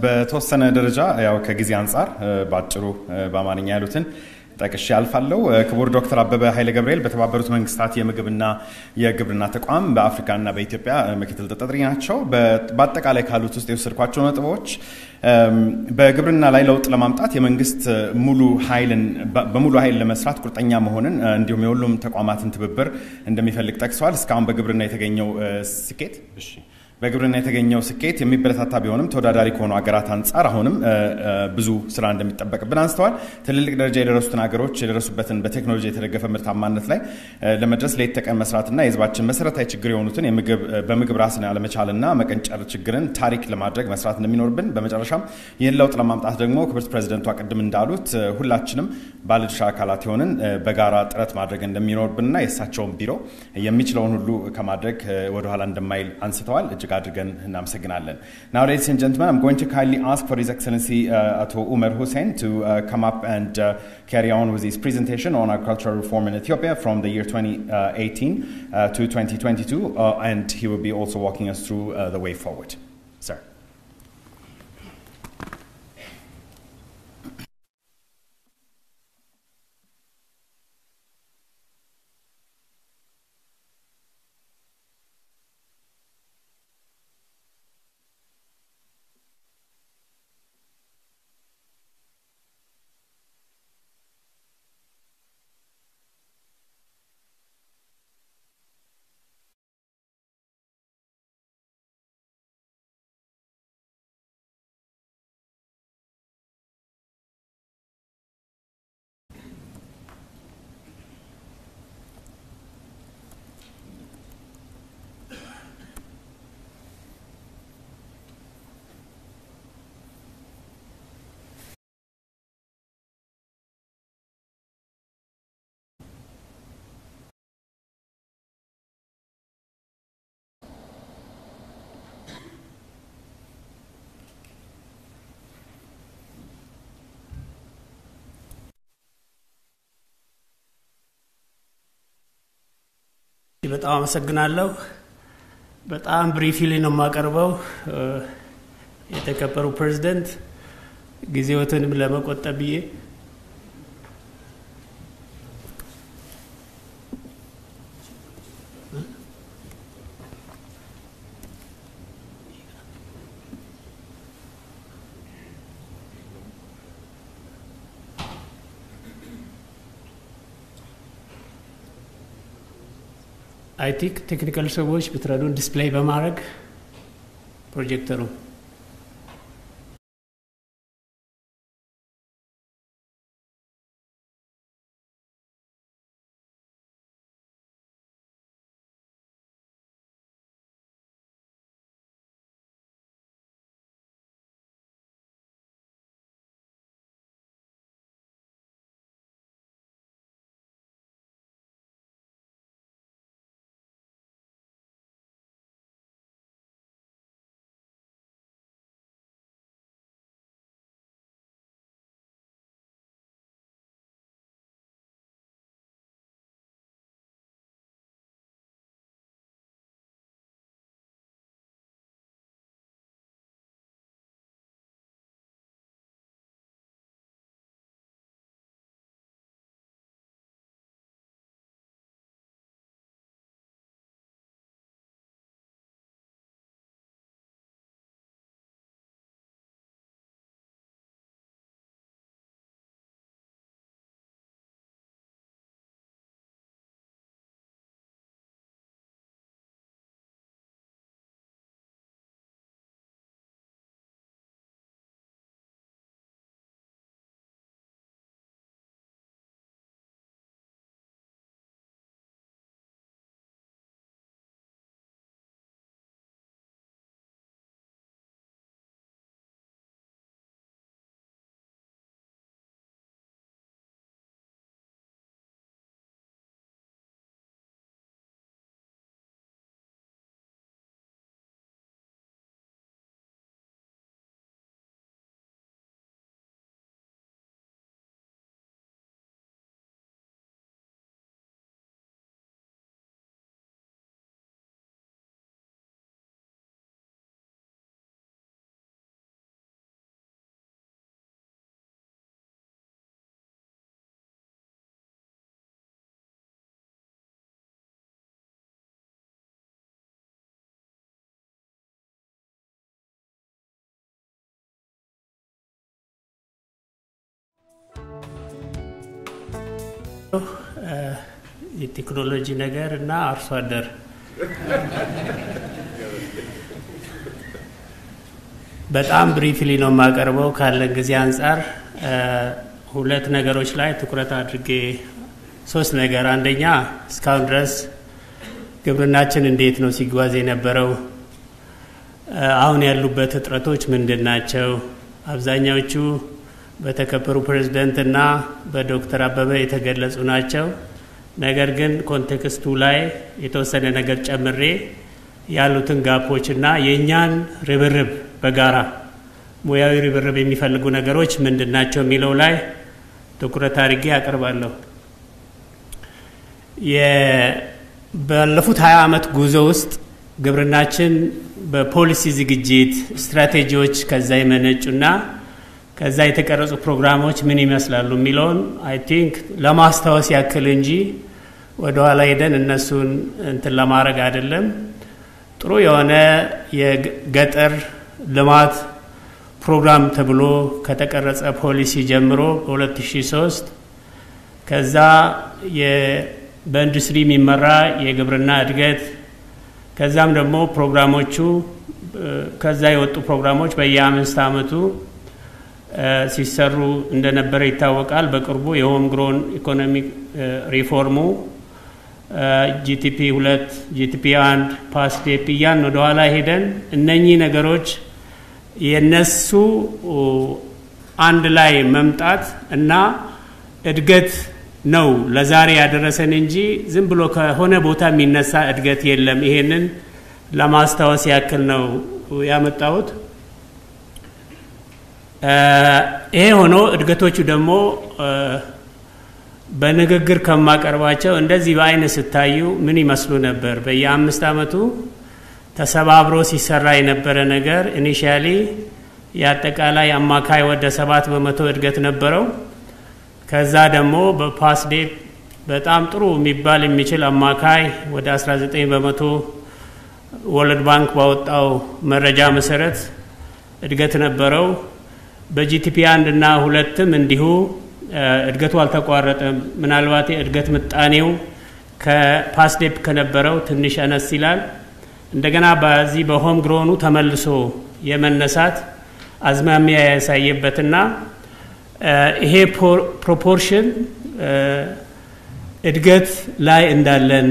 A: በተወሰነ ደረጃ ያው ከጊዜ አንፃር ባጭሩ በአማርኛ ያሉትን ጠቅሼ አልፋለሁ። ክቡር ዶክተር አበበ ኃይለ ገብርኤል በተባበሩት መንግስታት የምግብና የግብርና ተቋም በአፍሪካና በኢትዮጵያ ምክትል ተጠሪ ናቸው። በአጠቃላይ ካሉት ውስጥ የወሰድኳቸው ነጥቦች በግብርና ላይ ለውጥ ለማምጣት የመንግስት በሙሉ ኃይል ለመስራት ቁርጠኛ መሆንን እንዲሁም የሁሉም ተቋማትን ትብብር እንደሚፈልግ ጠቅሰዋል። እስካሁን በግብርና የተገኘው ስኬት በግብርና የተገኘው ስኬት የሚበረታታ ቢሆንም ተወዳዳሪ ከሆኑ አገራት አንፃር አሁንም ብዙ ስራ እንደሚጠበቅብን አንስተዋል። ትልልቅ ደረጃ የደረሱትን አገሮች የደረሱበትን በቴክኖሎጂ የተደገፈ ምርታማነት ላይ ለመድረስ ለየት ተቀን መስራትና የህዝባችን መሰረታዊ ችግር የሆኑትን በምግብ ራስን ያለመቻልና መቀንጨር ችግርን ታሪክ ለማድረግ መስራት እንደሚኖርብን፣ በመጨረሻም ይህን ለውጥ ለማምጣት ደግሞ ክብርት ፕሬዝዳንቷ ቅድም እንዳሉት ሁላችንም ባለድርሻ አካላት ሆነን በጋራ ጥረት ማድረግ እንደሚኖርብንና የእሳቸውን ቢሮ የሚችለውን ሁሉ ከማድረግ ወደ ኋላ እንደማይል አንስተዋል። Now, ladies and gentlemen, I'm going to kindly ask for His Excellency Ato Umar Hussein to come up and carry on with his presentation on agricultural reform in Ethiopia from the year 2018 to 2022, and he will be also walking us through the way forward. Sir.
B: በጣም አመሰግናለሁ። በጣም ብሪፍሊ ነው ማቀርበው። የተከበሩ ፕሬዝዳንት ጊዜዎትንም ለመቆጠብ ብዬ አይ ቲንክ ቴክኒካል ሰዎች ብትረዱን ዲስፕሌይ በማድረግ ፕሮጀክተሩ የቴክኖሎጂ ነገር እና አርሶ አደር በጣም ብሪፍሊ ነው ማቀርበው ካለ ጊዜ አንፃር ሁለት ነገሮች ላይ ትኩረት አድርጌ ሶስት ነገር አንደኛ እስካሁን ድረስ ግብርናችን እንዴት ነው ሲጓዝ የነበረው አሁን ያሉበት እጥረቶች ምንድናቸው አብዛኛዎቹ በተከበሩ ፕሬዝዳንትና በዶክተር አበበ የተገለጹ ናቸው ነገር ግን ኮንቴክስቱ ላይ የተወሰነ ነገር ጨምሬ ያሉትን ጋፖችና የኛን ርብርብ በጋራ ሙያዊ ርብርብ የሚፈልጉ ነገሮች ምንድናቸው የሚለው ላይ ትኩረት አድርጌ አቀርባለሁ ባለፉት 20 ዓመት ጉዞ ውስጥ ግብርናችን በፖሊሲ ዝግጅት ስትራቴጂዎች ከዛ ይመነጩና ከዛ የተቀረጹ ፕሮግራሞች ምን ይመስላሉ የሚለውን አይ ቲንክ ለማስተዋወስ ያክል እንጂ ወደ ኋላ ሄደን እነሱን እንትን ለማድረግ አይደለም ጥሩ የሆነ የገጠር ልማት ፕሮግራም ተብሎ ከተቀረጸ ፖሊሲ ጀምሮ በ2003 ከዛ በኢንዱስትሪ የሚመራ የግብርና እድገት ከዛም ደግሞ ፕሮግራሞቹ ከዛ የወጡ ፕሮግራሞች በየ5 ዓመቱ ሲሰሩ እንደነበረ ይታወቃል በቅርቡ የሆም ግሮን ኢኮኖሚክ ሪፎርሙ ጂቲፒ 2 ጂቲፒ 1 ፓስቴፕ ያን ወደ ኋላ ሄደን እነኚህ ነገሮች የነሱ አንድ ላይ መምጣት እና እድገት ነው ለዛሬ ያደረሰን እንጂ ዝም ብሎ ከሆነ ቦታ የሚነሳ እድገት የለም ይሄንን ለማስተዋወስ ያክል ነው ያመጣሁት ይሄ ሆኖ እድገቶቹ ደግሞ በንግግር ከማቀርባቸው እንደዚህ በአይነ ስታዩ ምን ይመስሉ ነበር በየ5 ዓመቱ ተሰባብሮ ሲሰራ የነበረ ነገር ኢኒሺያሊ ያጠቃላይ አማካይ ወደ 7% እድገት ነበረው ከዛ ደግሞ በፓስዴፕ በጣም ጥሩ የሚባል የሚችል አማካይ ወደ 19% ወርልድ ባንክ ባወጣው መረጃ መሰረት እድገት ነበረው በጂቲፒ 1 እና 2ም እንዲሁ እድገቱ አልተቋረጠም ምናልባት እድገት ምጣኔው ከፓስዴፕ ከነበረው ትንሽ አነስ ይላል እንደገና በዚህ በሆም ግሮኑ ተመልሶ የመነሳት አዝማሚያ ያሳየበትና ይሄ ፕሮፖርሽን እድገት ላይ እንዳለን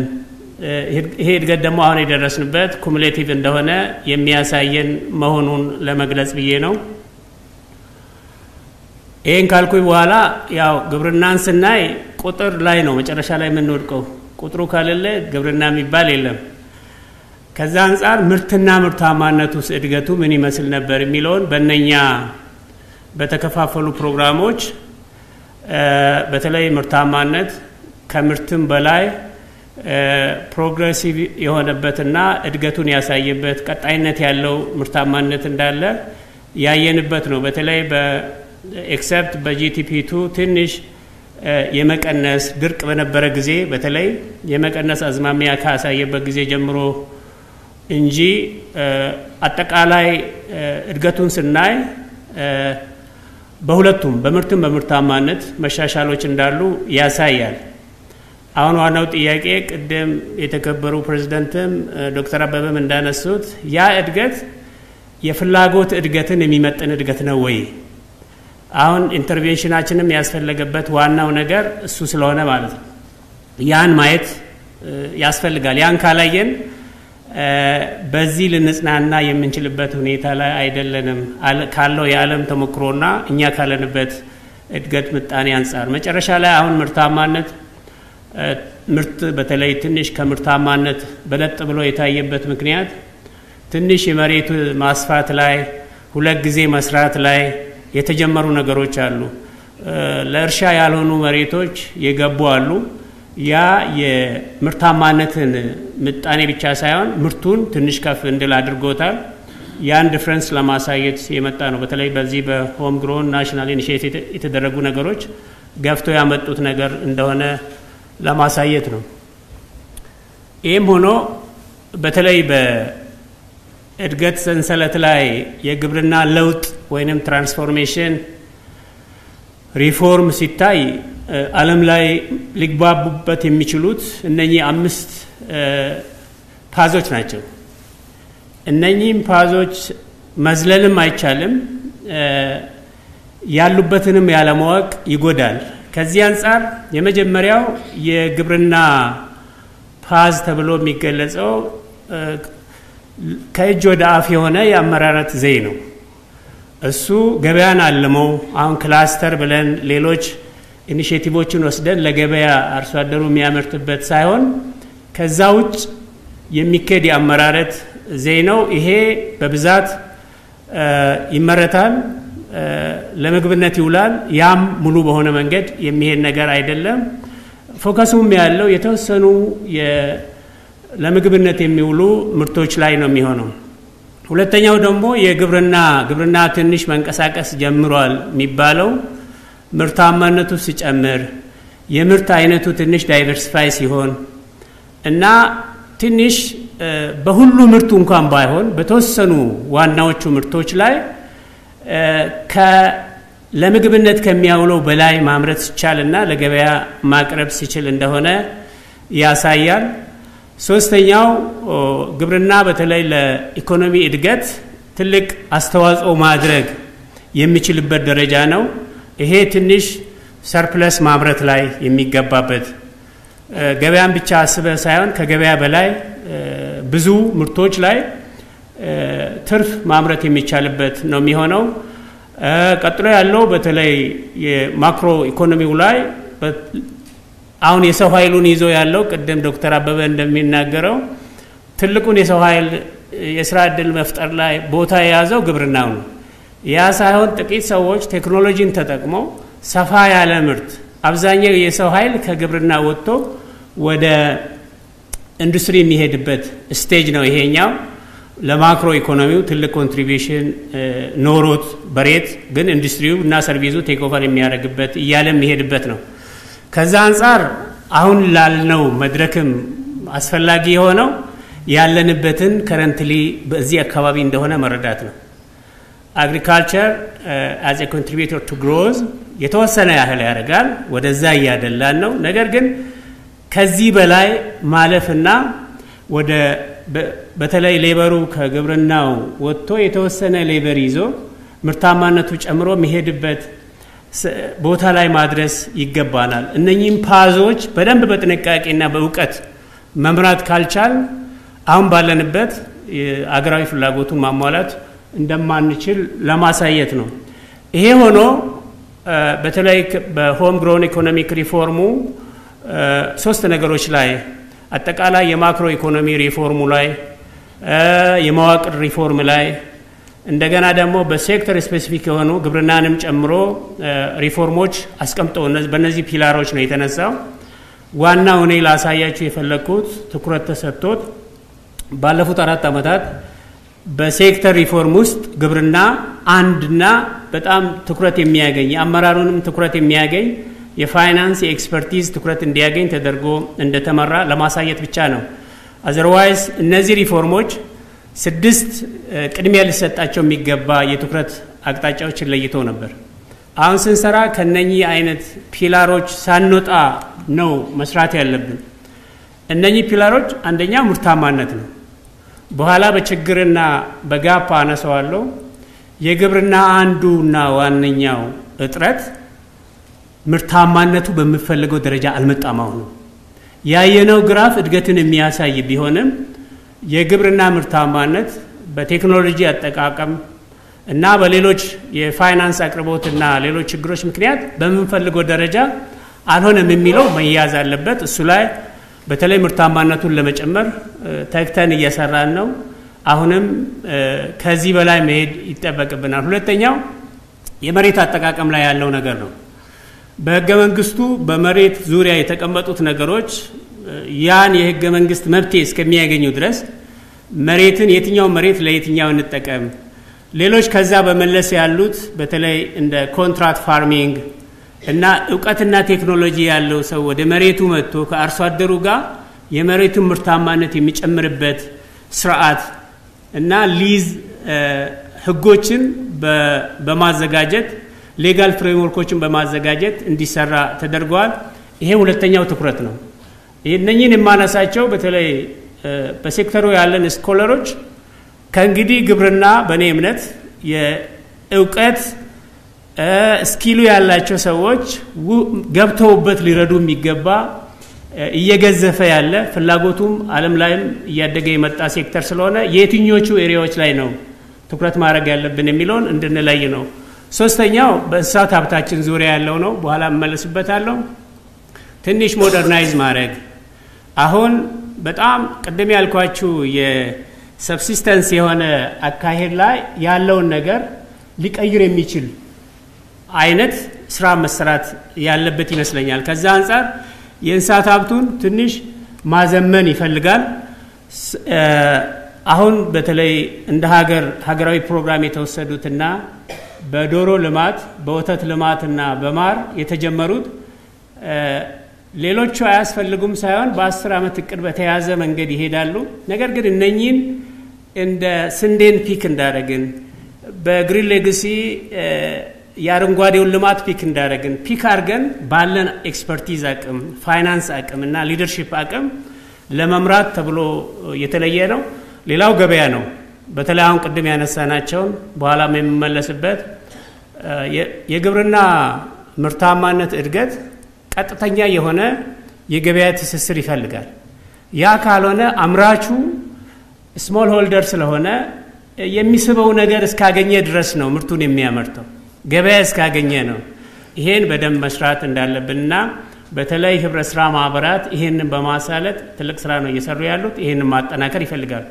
B: ይሄ እድገት ደግሞ አሁን የደረስንበት ኩሙሌቲቭ እንደሆነ የሚያሳየን መሆኑን ለመግለጽ ብዬ ነው ይሄን ካልኩኝ በኋላ ያው ግብርናን ስናይ ቁጥር ላይ ነው መጨረሻ ላይ የምንወድቀው ቁጥሩ ካለለ ግብርና የሚባል የለም ከዛ አንፃር ምርትና ምርታማነቱስ እድገቱ ምን ይመስል ነበር የሚለውን በእነኛ በተከፋፈሉ ፕሮግራሞች በተለይ ምርታማነት ከምርትም በላይ ፕሮግሬሲቭ የሆነበትና እድገቱን ያሳየበት ቀጣይነት ያለው ምርታማነት እንዳለ ያየንበት ነው በተለይ በኤክሰፕት በጂቲፒ2 ትንሽ የመቀነስ ድርቅ በነበረ ጊዜ በተለይ የመቀነስ አዝማሚያ ካሳየበት ጊዜ ጀምሮ እንጂ አጠቃላይ እድገቱን ስናይ በሁለቱም በምርትም በምርታማነት መሻሻሎች እንዳሉ ያሳያል አሁን ዋናው ጥያቄ ቀደም የተከበሩ ፕሬዝዳንትም ዶክተር አበበም እንዳነሱት ያ እድገት የፍላጎት እድገትን የሚመጥን እድገት ነው ወይ አሁን ኢንተርቬንሽናችንም ያስፈልገበት ዋናው ነገር እሱ ስለሆነ ማለት ነው ያን ማየት ያስፈልጋል ያን ካላየን በዚህ ልንጽናና የምንችልበት ሁኔታ ላይ አይደለንም ካለው የዓለም ተሞክሮና እኛ ካለንበት እድገት ምጣኔ አንፃር መጨረሻ ላይ አሁን ምርታማነት ምርት በተለይ ትንሽ ከምርታማነት በለጥ ብሎ የታየበት ምክንያት ትንሽ የመሬት ማስፋት ላይ ሁለት ጊዜ መስራት ላይ የተጀመሩ ነገሮች አሉ ለእርሻ ያልሆኑ መሬቶች የገቡ አሉ ያ የምርታማነትን ምጣኔ ብቻ ሳይሆን ምርቱን ትንሽ ከፍ እንድል አድርጎታል ያን ዲፈረንስ ለማሳየት የመጣ ነው በተለይ በዚህ በሆም ግሮን ናሽናል ኢኒሺዬቲቭ የተደረጉ ነገሮች ገፍቶ ያመጡት ነገር እንደሆነ ለማሳየት ነው ይሄም ሆኖ በተለይ በእድገት ሰንሰለት ላይ የግብርና ለውጥ ወይንም ትራንስፎርሜሽን ሪፎርም ሲታይ ዓለም ላይ ሊግባቡበት የሚችሉት እነኚህ 5 ፓዞች ናቸው እነኚህም ፓዞች መዝለልም አይቻልም ያሉበትንም ያለማወቅ ይጎዳል ከዚህ አንፃር የመጀመሪያው የግብርና ፓዝ ተብሎ የሚገለጸው ከእጅ ወደ አፍ የሆነ የአመራረት ዘይ ነው እሱ ገበያን አልመው አሁን ክላስተር ብለን ሌሎች ኢኒሺዬቲቮችን ወስደን ለገበያ አርሶ አደሩ የሚያመርትበት ሳይሆን ከዛ ውጭ የሚከድ የአመራረት ዘይ ነው ይሄ በብዛት ይመረታል ለምግብነት ይውላል ያም ሙሉ በሆነ መንገድ የሚሄድ ነገር አይደለም ፎከሱም ያለው የተወሰኑ ለምግብነት የሚውሉ ምርቶች ላይ ነው የሚሆነው ሁለተኛው ደግሞ ግብርና ትንሽ መንቀሳቀስ ጀምሯል የሚባለው ምርታማነቱ ሲጨምር የምርት አይነቱ ትንሽ ዳይቨርሲፋይ ሲሆን እና ትንሽ በሁሉ ምርቱ እንኳን ባይሆን በተወሰኑ ዋናዎቹ ምርቶች ላይ ለምግብነት ከሚያውለው በላይ ማምረት ሲቻልና ለገበያ ማቅረብ ሲችል እንደሆነ ያሳያል ሶስተኛው ግብርና በተለይ ለኢኮኖሚ እድገት ትልቅ አስተዋጽኦ ማድረግ የሚችልበት ደረጃ ነው ይሄ ትንሽ ሰርፕለስ ማምረት ላይ የሚገባበት ገበያን ብቻ አስበ ሳይሆን ከገበያ በላይ ብዙ ምርቶች ላይ ትርፍ ማምረት የሚቻልበት ነው የሚሆነው ቀጥሎ ያለው በተለይ የማክሮ ኢኮኖሚው ላይ አሁን የሰው ኃይሉን ይዞ ያለው ቀደም ዶክተር አበበ እንደሚናገረው ትልቁን የሰው ኃይል የሥራ ዕድል መፍጠር ላይ ቦታ የያዘው ግብርናው ነው ያ ሳይሆን ጥቂት ሰዎች ቴክኖሎጂን ተጠቅመው ሰፋ ያለ ምርት አብዛኛው የሰው ኃይል ከግብርና ወጥቶ ወደ ኢንዱስትሪ የሚሄድበት ስቴጅ ነው ይሄኛው ለማክሮ ኢኮኖሚው ትልቅ ኮንትሪቢዩሽን ኖሮት በሬት ግን ኢንዱስትሪው እና ሰርቪሱ ቴክ ኦቨር የሚያደርግበት ይያለም የሚሄድበት ነው ከዛ አንፃር አሁን ላልነው መድረክም አስፈላጊ የሆነው ያለንበትን ከረንትሊ በዚህ አካባቢ እንደሆነ መረዳት ነው agriculture as a contributor to growth የተወሰነ ያህል ያደርጋል ወደዛ ያደላል ነው ነገር ግን ከዚህ በላይ ማለፍና ወደ በተለይ ሌበሩ ከግብርናው ወጥቶ የተወሰነ ሌበር ይዞ ምርታማነቱ ጨምሮ መሄድበት ቦታ ላይ ማድረስ ይገባናል እነኚህም ፓዞች በደንብ በጥንቃቄና በእውቀት መምራት ካልቻል አሁን ባለንበት አገራዊ ፍላጎቱን ማሟላት እንደማንችል ለማሳየት ነው ይሄ ሆኖ በተለይ በሆም ግሮን ኢኮኖሚክ ሪፎርሙ ሶስት ነገሮች ላይ አጠቃላይ የማክሮ ኢኮኖሚ ሪፎርሙ ላይ የመዋቅር ሪፎርም ላይ እንደገና ደግሞ በሴክተር ስፔሲፊክ የሆኑ ግብርናንም ጨምሮ ሪፎርሞች አስቀምጠው በእነዚህ ፒላሮች ነው የተነሳው ዋናው እኔ ላሳያችሁ የፈለኩት ትኩረት ተሰጥቶት ባለፉት 4 አመታት በሴክተር ሪፎርም ውስጥ ግብርና አንድና በጣም ትኩረት የሚያገኝ አመራሩንም ትኩረት የሚያገኝ የፋይናንስ የኤክስፐርቲዝ ትኩረት እንዲያገኝ ተደርጎ እንደተመራ ለማሳየት ብቻ ነው otherwise እነዚህ ሪፎርሞች 6 ቅድሚያ ሊሰጣቸው የሚገባ የትኩረት አቅጣጫዎችን ለይቶ ነበር አሁን ስንሰራ ከነኚህ አይነት ፒላሮች ሳንወጣ ነው መስራት ያለብን እነኚህ ፒላሮች አንደኛ ምርታማነት ነው በኋላ በችግርና በጋፕ አነሳዋለሁ የግብርና አንዱና ዋነኛው እጥረት ምርታማነቱ በሚፈልገው ደረጃ አልመጣማው ነው ያየነው ግራፍ እድገትን የሚያሳይ ቢሆንም የግብርና ምርታማነት በቴክኖሎጂ አጠቃቀም እና በሌሎች የፋይናንስ አቅርቦትና ሌሎች ችግሮች ምክንያት በመንፈልገው ደረጃ አልሆነም የሚለው መያዝ አለበት እሱ ላይ በተለይ ምርታማነቱን ለመጨመር ተክተን እየሰራን ነው አሁንም ከዚህ በላይ መሄድ ይተበቅብናል ሁለተኛው የመሬት አጠቃቀም ላይ ያለው ነገር ነው በህገ መንግስቱ በመሬት ዙሪያ የተቀመጡት ነገሮች ያን የህገ መንግስት መብት እስከሚያገኙ ድረስ መሬትን የትኛው መሬት ለየትኛው እንጠቀም ሌሎች ከዛ በመለስ ያሉት በተለይ እንደ ኮንትራክት ፋርሚንግ እና ዕውቀትና ቴክኖሎጂ ያለው ሰው ወደ መሬቱ መጥቶ ከአርሶ አደሩ ጋር የመሬቱን ምርታማነት የሚጨምርበት ስርዓት እና ሊዝ ህጎችን በማዘጋጀት ሌጋል ፍሬምወርኮችን በማዘጋጀት እንዲሰራ ተደርጓል ይሄ ሁለተኛው ትኩረት ነው እነኚህን የማነሳቸው በተለይ በሴክተሩ ያለን ስኮለሮች ከእንግዲህ ግብርና በኔ እምነት የዕውቀት ስኪሉ ያላቸው ሰዎች ገብተውበት ሊረዱ የሚገባ እየገዘፈ ያለ ፍላጎቱም ዓለም ላይም እያደገ የመጣ ሴክተር ስለሆነ የትኞቹ ኤሪያዎች ላይ ነው ትኩረት ማድረግ ያለብን የሚለውን እንድንለይ ነው ሶስተኛው በእንስሳት ሀብታችን ዙሪያ ያለው ነው በኋላ መመለስበታለሁ ትንሽ ሞደርናይዝ ማድረግ አሁን በጣም ቀደም ያልኳችሁ የሰብሲስተንስ የሆነ አካሄድ ላይ ያለውን ነገር ሊቀይር የሚችል አይነት ስራ መስራት ያለበት ይመስለኛል ከዛ አንፃር የእንስሳት ሀብቱን ትንሽ ማዘመን ይፈልጋል አሁን በተለይ እንደ ሀገራዊ ፕሮግራም የተወሰዱትና በዶሮ ልማት በወተት ልማትና በማር የተጀመሩት ሌሎቹ አያስፈልጉም ሳይሆን በ10 አመት እቅድ በተያዘ መንገድ ይሄዳሉ ነገር ግን እነኚህን እንደ ስንዴን ፒክ እንዳደረግን በግሪን ሌጋሲ ያረንጓዴውን ልማት ፒክ እንዳደረግን ፒክ አድርገን ባለን ኤክስፐርቲዝ አቅም ፋይናንስ አቅም እና ሊደርሺፕ አቅም ለመምራት ተብሎ የተለየ ነው ሌላው ገበያ ነው በተለይ አሁን ቅድም ያነሳናቸውን በኋላ የምመለስበት የግብርና ምርታማነት እድገት ቀጥተኛ የሆነ የገበያ ትስስር ይፈልጋል ያ ካልሆነ አምራቹ ስሞል ሆልደር ስለሆነ የሚስበው ነገር እስካገኘ ድረስ ነው ምርቱን የሚያመርተው ገበያ እስካገኘ ነው ይሄን በደንብ መስራት እንዳለብንና በተለይ ህብረት ስራ ማህበራት ይሄንን በማሳለጥ ትልቅ ስራ ነው እየሰሩ ያሉት ይሄንን ማጠናከር ይፈልጋል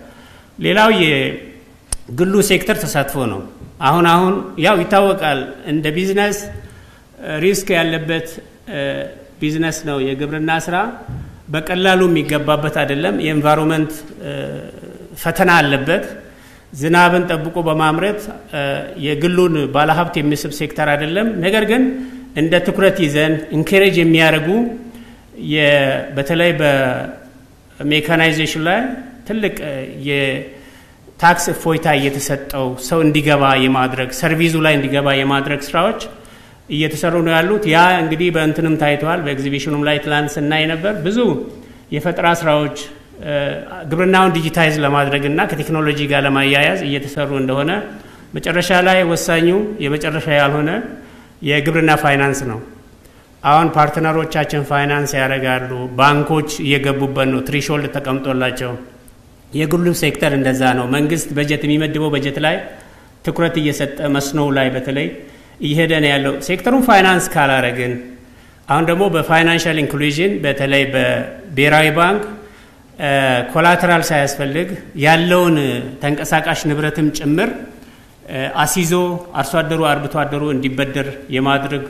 B: ሌላው የግሉ ሴክተር ተሳትፎ ነው አሁን ያው ይታወቃል እንደ ቢዝነስ ሪስክ ያለበት ቢዝነስ ነው የግብርና ስራ በቀላሉ የሚገባበት አይደለም የኤንቫይሮንመንት ፈተና አለበት ዝናብን ጠብቆ በማምረት የግሉን ባለሀብት የሚስብ ሴክተር አይደለም ነገር ግን እንደ ትኩረት ይዘን ኢንከሬጅ የሚያደርጉ በተለይ በሜካናይዜሽን ላይ ትልቅ የታክስ እፎይታ እየተሰጠው ሰው እንዲገባ የማድረግ ሰርቪሱ ላይ እንዲገባ የማድረግ ስራዎች እየተሰሩ ነው ያሉት ያ እንግዲህ በእንትንም ታይቷል በኤግዚቢሽኑም ላይ ትላንት ስናይ ነበር ብዙ የፈጠራ ስራዎች ግብርናውን ዲጂታይዝ ለማድረግና ከቴክኖሎጂ ጋር ለማያያዝ እየተሰሩ እንደሆነ መጨረሻ ላይ ወሳኙ የመጨረሻ ያልሆነ የግብርና ፋይናንስ ነው አሁን ፓርትነሮቻችን ፋይናንስ ያደርጋሉ ባንኮች እየገቡበት ነው ትሪሾልድ ተቀምጦላቸው የግሉ ሴክተር እንደዛ ነው መንግስት በጀት የሚመድበው በጀት ላይ ትኩረት እየሰጠ መስኖው ላይ በተለይ እየሄደ ነው ያለው ሴክተሩን ፋይናንስ ካላረግን አሁን ደግሞ በፋይናንሻል ኢንክሉዥን በተለይ በብሔራዊ ባንክ ኮላተራል ሳያስፈልግ ያለውን ተንቀሳቃሽ ንብረትም ጭምር አሲዞ አርሶ አደሩ አርብቶ አደሩ እንዲበደር የማድረግ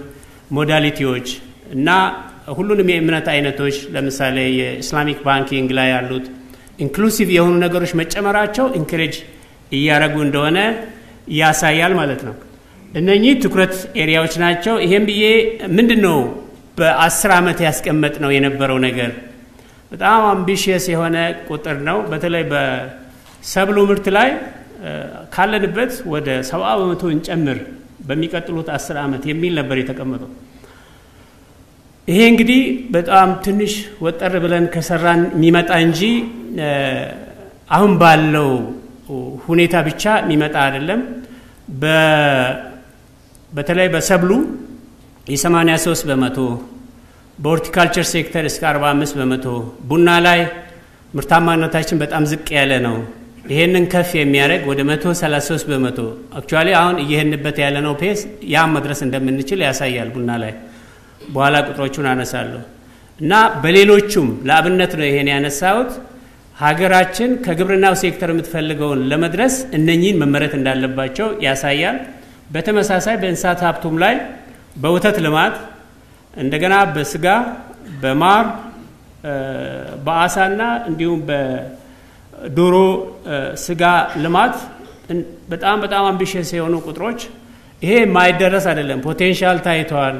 B: ሞዳሊቲዎች እና ሁሉንም የእምነት አይነቶች ለምሳሌ የኢስላሚክ ባንኪንግ ላይ ያሉት ኢንክሉሲቭ የሆኑ ነገሮች መጨመራቸው ኢንከሬጅ እያረጉ እንደሆነ ያሳያል ማለት ነው እነኚህ ትኩረት ኤሪያዎች ናቸው ይሄም ብዬ ምንድነው በ10 አመት ያስቀመጥ ነው የነበረው ነገር በጣም አምቢሺየስ የሆነ ቁጥር ነው በተለይ በሰብሉ ምርት ላይ ካለንበት ወደ 70% እንጨምር በሚቀጥሉት 10 አመት የሚል ነበር የተቀመጠው ይሄ እንግዲህ በጣም ትንሽ ወጠር ብለን ከሰራን የሚመጣ እንጂ አሁን ባለው ሁኔታ ብቻ የሚመጣ አይደለም በተለይ በሰብሉ የ83% በሆርቲካልቸር ሴክተር እስከ 45% ቡና ላይ ምርታማነታችን በጣም ዝቅ ያለ ነው ይሄንን ከፍ የሚያደርግ ወደ 133% አክቹአሊ አሁን እየሄንበት ያለ ነው ፔስ ያ መድረስ እንደምንችል ያሳያል ቡና ላይ በኋላ ቁጥሮቹን አነሳለሁ እና በሌሎችም ለአብነት ነው ይሄን ያነሳውት ሀገራችን ከግብርናው ሴክተር የምትፈልገውን ለመድረስ እነኚህን መመረት እንዳለባቸው ያሳያል በተመሳሳይ በእንስሳት ሀብቱም ላይ በወተት ልማት እንደገና በስጋ በማር በአሳና እንዲሁም በዶሮ ስጋ ልማት በጣም አምቢሽየስ የሆኑ ቁጥሮች ይሄ ማይደረስ አይደለም ፖቴንሻል ታይቷል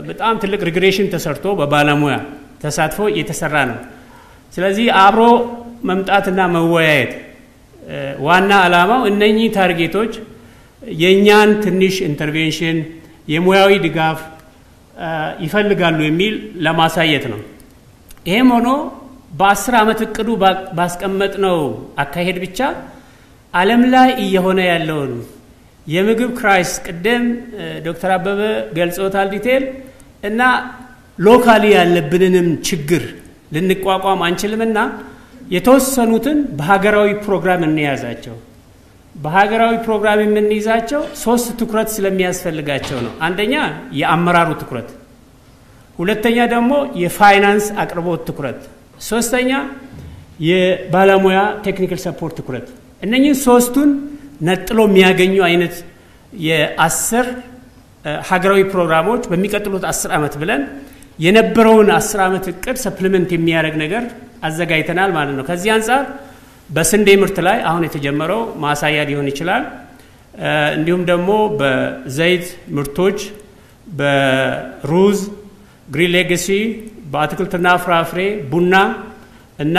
B: በጣም ትልቅ ሪግሬሽን ተሰርቶ በባለሙያ ተሳትፎ እየተሰራ ነው ስለዚህ አብሮ መምጣትና መወያየት ዋና አላማው እነኚህ ታርጌቶች የኛን ትንሽ ኢንተርቬንሽን የሙያዊ ድጋፍ ይፈልጋሉ የሚል ለማሳየት ነው ይሄም ሆኖ በ10 አመት እቅዱ ባስቀመጥነው አካሄድ ብቻ ዓለም ላይ እየሆነ ያለውን የምግብ ክራይስ ቀደም ዶክተር አበበ ገልጾታል ዲቴል እና ሎካሊ ያለብንንም ችግር ልንቋቋም አንችልምና የተወሰኑትን በሀገራዊ ፕሮግራም እንያዛቸው በሀገራዊ ፕሮግራም የምንይዛቸው 3 ትኩረት ስለሚያስፈልጋቸው ነው አንደኛ የአመራሩ ትኩረት ሁለተኛ ደግሞ የፋይናንስ አቅርቦት ትኩረት ሶስተኛ የባለሙያ ቴክኒካል ሰፖርት ትኩረት እነኚህ ሶስቱን ነጥሎ የሚያገኙ አይነት የ10 ሀገራዊ ፕሮግራሞች በሚቀጥሉት 10 አመት ብለን የነበረውን 10 አመት እቅድ ሰፕሊመንት የሚያደርግ ነገር አዘጋጅተናል ማለት ነው ከዚህ አንፃር በስንዴ ምርት ላይ አሁን የተጀመረው ማሳያ ሊሆን ይችላል እንዲሁም ደግሞ በዘይት ምርቶች በሩዝ ግሪን ሌጋሲ በአትክልትና ፍራፍሬ ቡና እና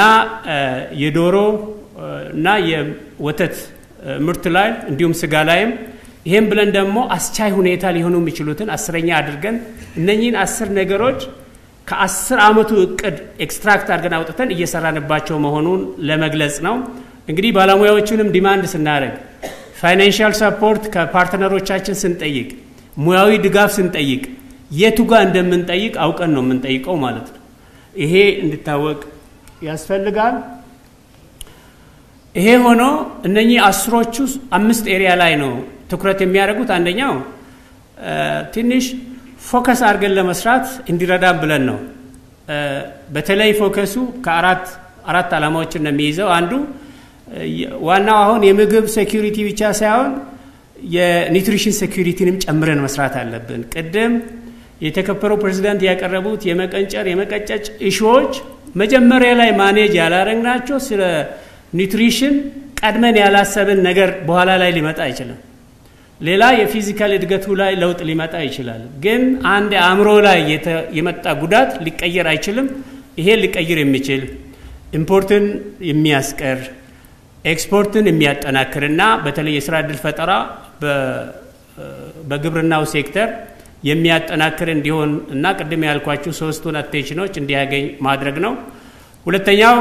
B: የዶሮ እና የወተት ምርት ላይ እንዲሁም ስጋ ላይም ይሄን ብለን ደግሞ አስቻይ ሁኔታ ሊሆኑ የሚችሉትን 10ኛ አድርገን እነኚህን 10 ነገሮች ከ10 አመቱ እቅድ ኤክስትራክት አድርገን አውጥተን እየሰራንባቸው መሆኑን ለመግለጽ ነው እንግዲህ ባለሙያዎቹንም ዲማንድ ስናደርግ ፋይናንሻል ሰፖርት ከፓርትነሮቻችን ስንጠይቅ ሙያዊ ድጋፍ ስንጠይቅ የቱ ጋር እንደምንጠይቅ አውቀን ነው የምንጠይቀው ማለት ነው ይሄ እንድታወቅ ያስፈልጋል ይሄ ሆኖ እነኚህ 10ዎቹ 5 ኤሪያ ላይ ነው ትኩረት የሚያደርጉት አንደኛው ትንሽ ፎከስ አድርገን ለመስራት እንዲረዳን ብለን ነው በተለይ ፎከሱ ከአራት ዓላማዎችን ነው የሚይዘው አንዱ ዋናው አሁን የምግብ ሴኩሪቲ ብቻ ሳይሆን የኒውትሪሽን ሴኩሪቲንም ጨምረን መስራት አለብን ቀደም የተከበረው ፕሬዝዳንት ያቀረቡት የመቀጨጭ ኢሹዎች መጀመሪያ ላይ ማኔጅ ያላረግናቸው ስለ ኒውትሪሽን ቀድመን ያላሰብን ነገር በኋላ ላይ ሊመጣ ይችላል ሌላ የፊዚካል እድገቱ ላይ ለውጥ ሊመጣ ይችላል ግን አንድ አእምሮ ላይ የመጣ ጉዳት ሊቀየር አይችልም ይሄ ሊቀየር የሚችል ኢምፖርትን የሚያስቀር ኤክስፖርትን የሚያጠናክርና በተለይ የሥራ ዕድል ፈጠራ በግብርናው ሴክተር የሚያጠናክር እንዲሆን እና ቅድም ያልኳችሁ ሶስቱን አቴንሽኖች እንዲያገኝ ማድረግ ነው ሁለተኛው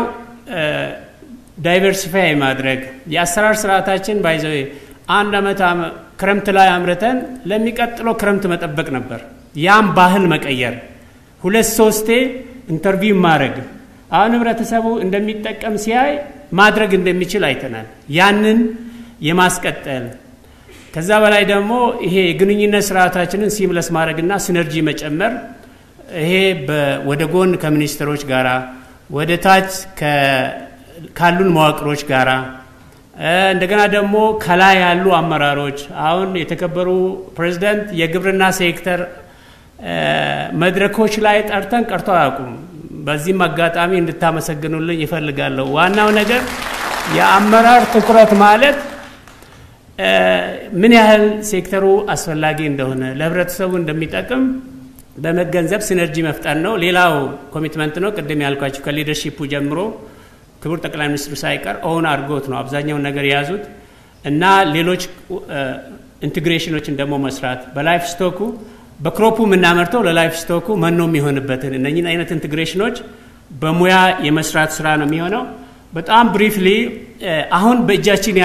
B: ዳይቨርሲፋይ ማድረግ የአሰራር ስርዓታችን ባይዘው አንድ አመት ክረምት ላይ አምርተን ለሚቀጥለው ክረምት መጠበቅ ነበር ያም ባህል መቀየር ሁለት ሶስቴ ኢንተርቪው ማድረግ አሁን ህብረተሰቡ እንደሚጠቀም ሲያይ ማድረግ እንደሚችል አይተናል ያንን የማስቀጠል ከዛ በላይ ደግሞ ይሄ ግንኙነት ስርዓታችንን ሲምለስ ማድረግና ሲነርጂ መጨመር ይሄ ወደ ጎን ከሚኒስትሮች ጋራ ወደ ታች ካሉን መዋቅሮች ጋራ እንደገና ደግሞ ከላይ ያሉ አመራሮች አሁን የተከበሩ ፕሬዝዳንት የግብርና ሴክተር መድረኮች ላይ ጠርተን ቀርቶ አያውቁም በዚህ አጋጣሚ እንድታመሰግኑልኝ ይፈልጋለሁ ዋናው ነገር የአመራር ትኩረት ማለት ምን ያህል ሴክተሩ አስፈላጊ እንደሆነ ለህብረተሰቡ እንደሚጠቅም በመገንዘብ ሲነርጂ መፍጠር ነው ሌላው ኮሚትመንት ነው ቅድም ያልኳችሁ ከሊደርሺፑ ጀምሮ ክቡር ጠቅላይ ሚኒስትሩ ሳይቀር ኦን አድርጎት ነው አብዛኛው ነገር ያዙት እና ሌሎች ኢንቲግሬሽኖችን ደግሞ መስራት በላይፍ ስቶኩ በክሮፑ ምናመርተው ለላይፍ ስቶኩ መኖ የሚሆንበትን እነኚህን አይነት ኢንቲግሬሽኖች በሙያ የመስራት ስራ ነው የሚሆነው በጣም ብሪፍሊ አሁን በእጃችን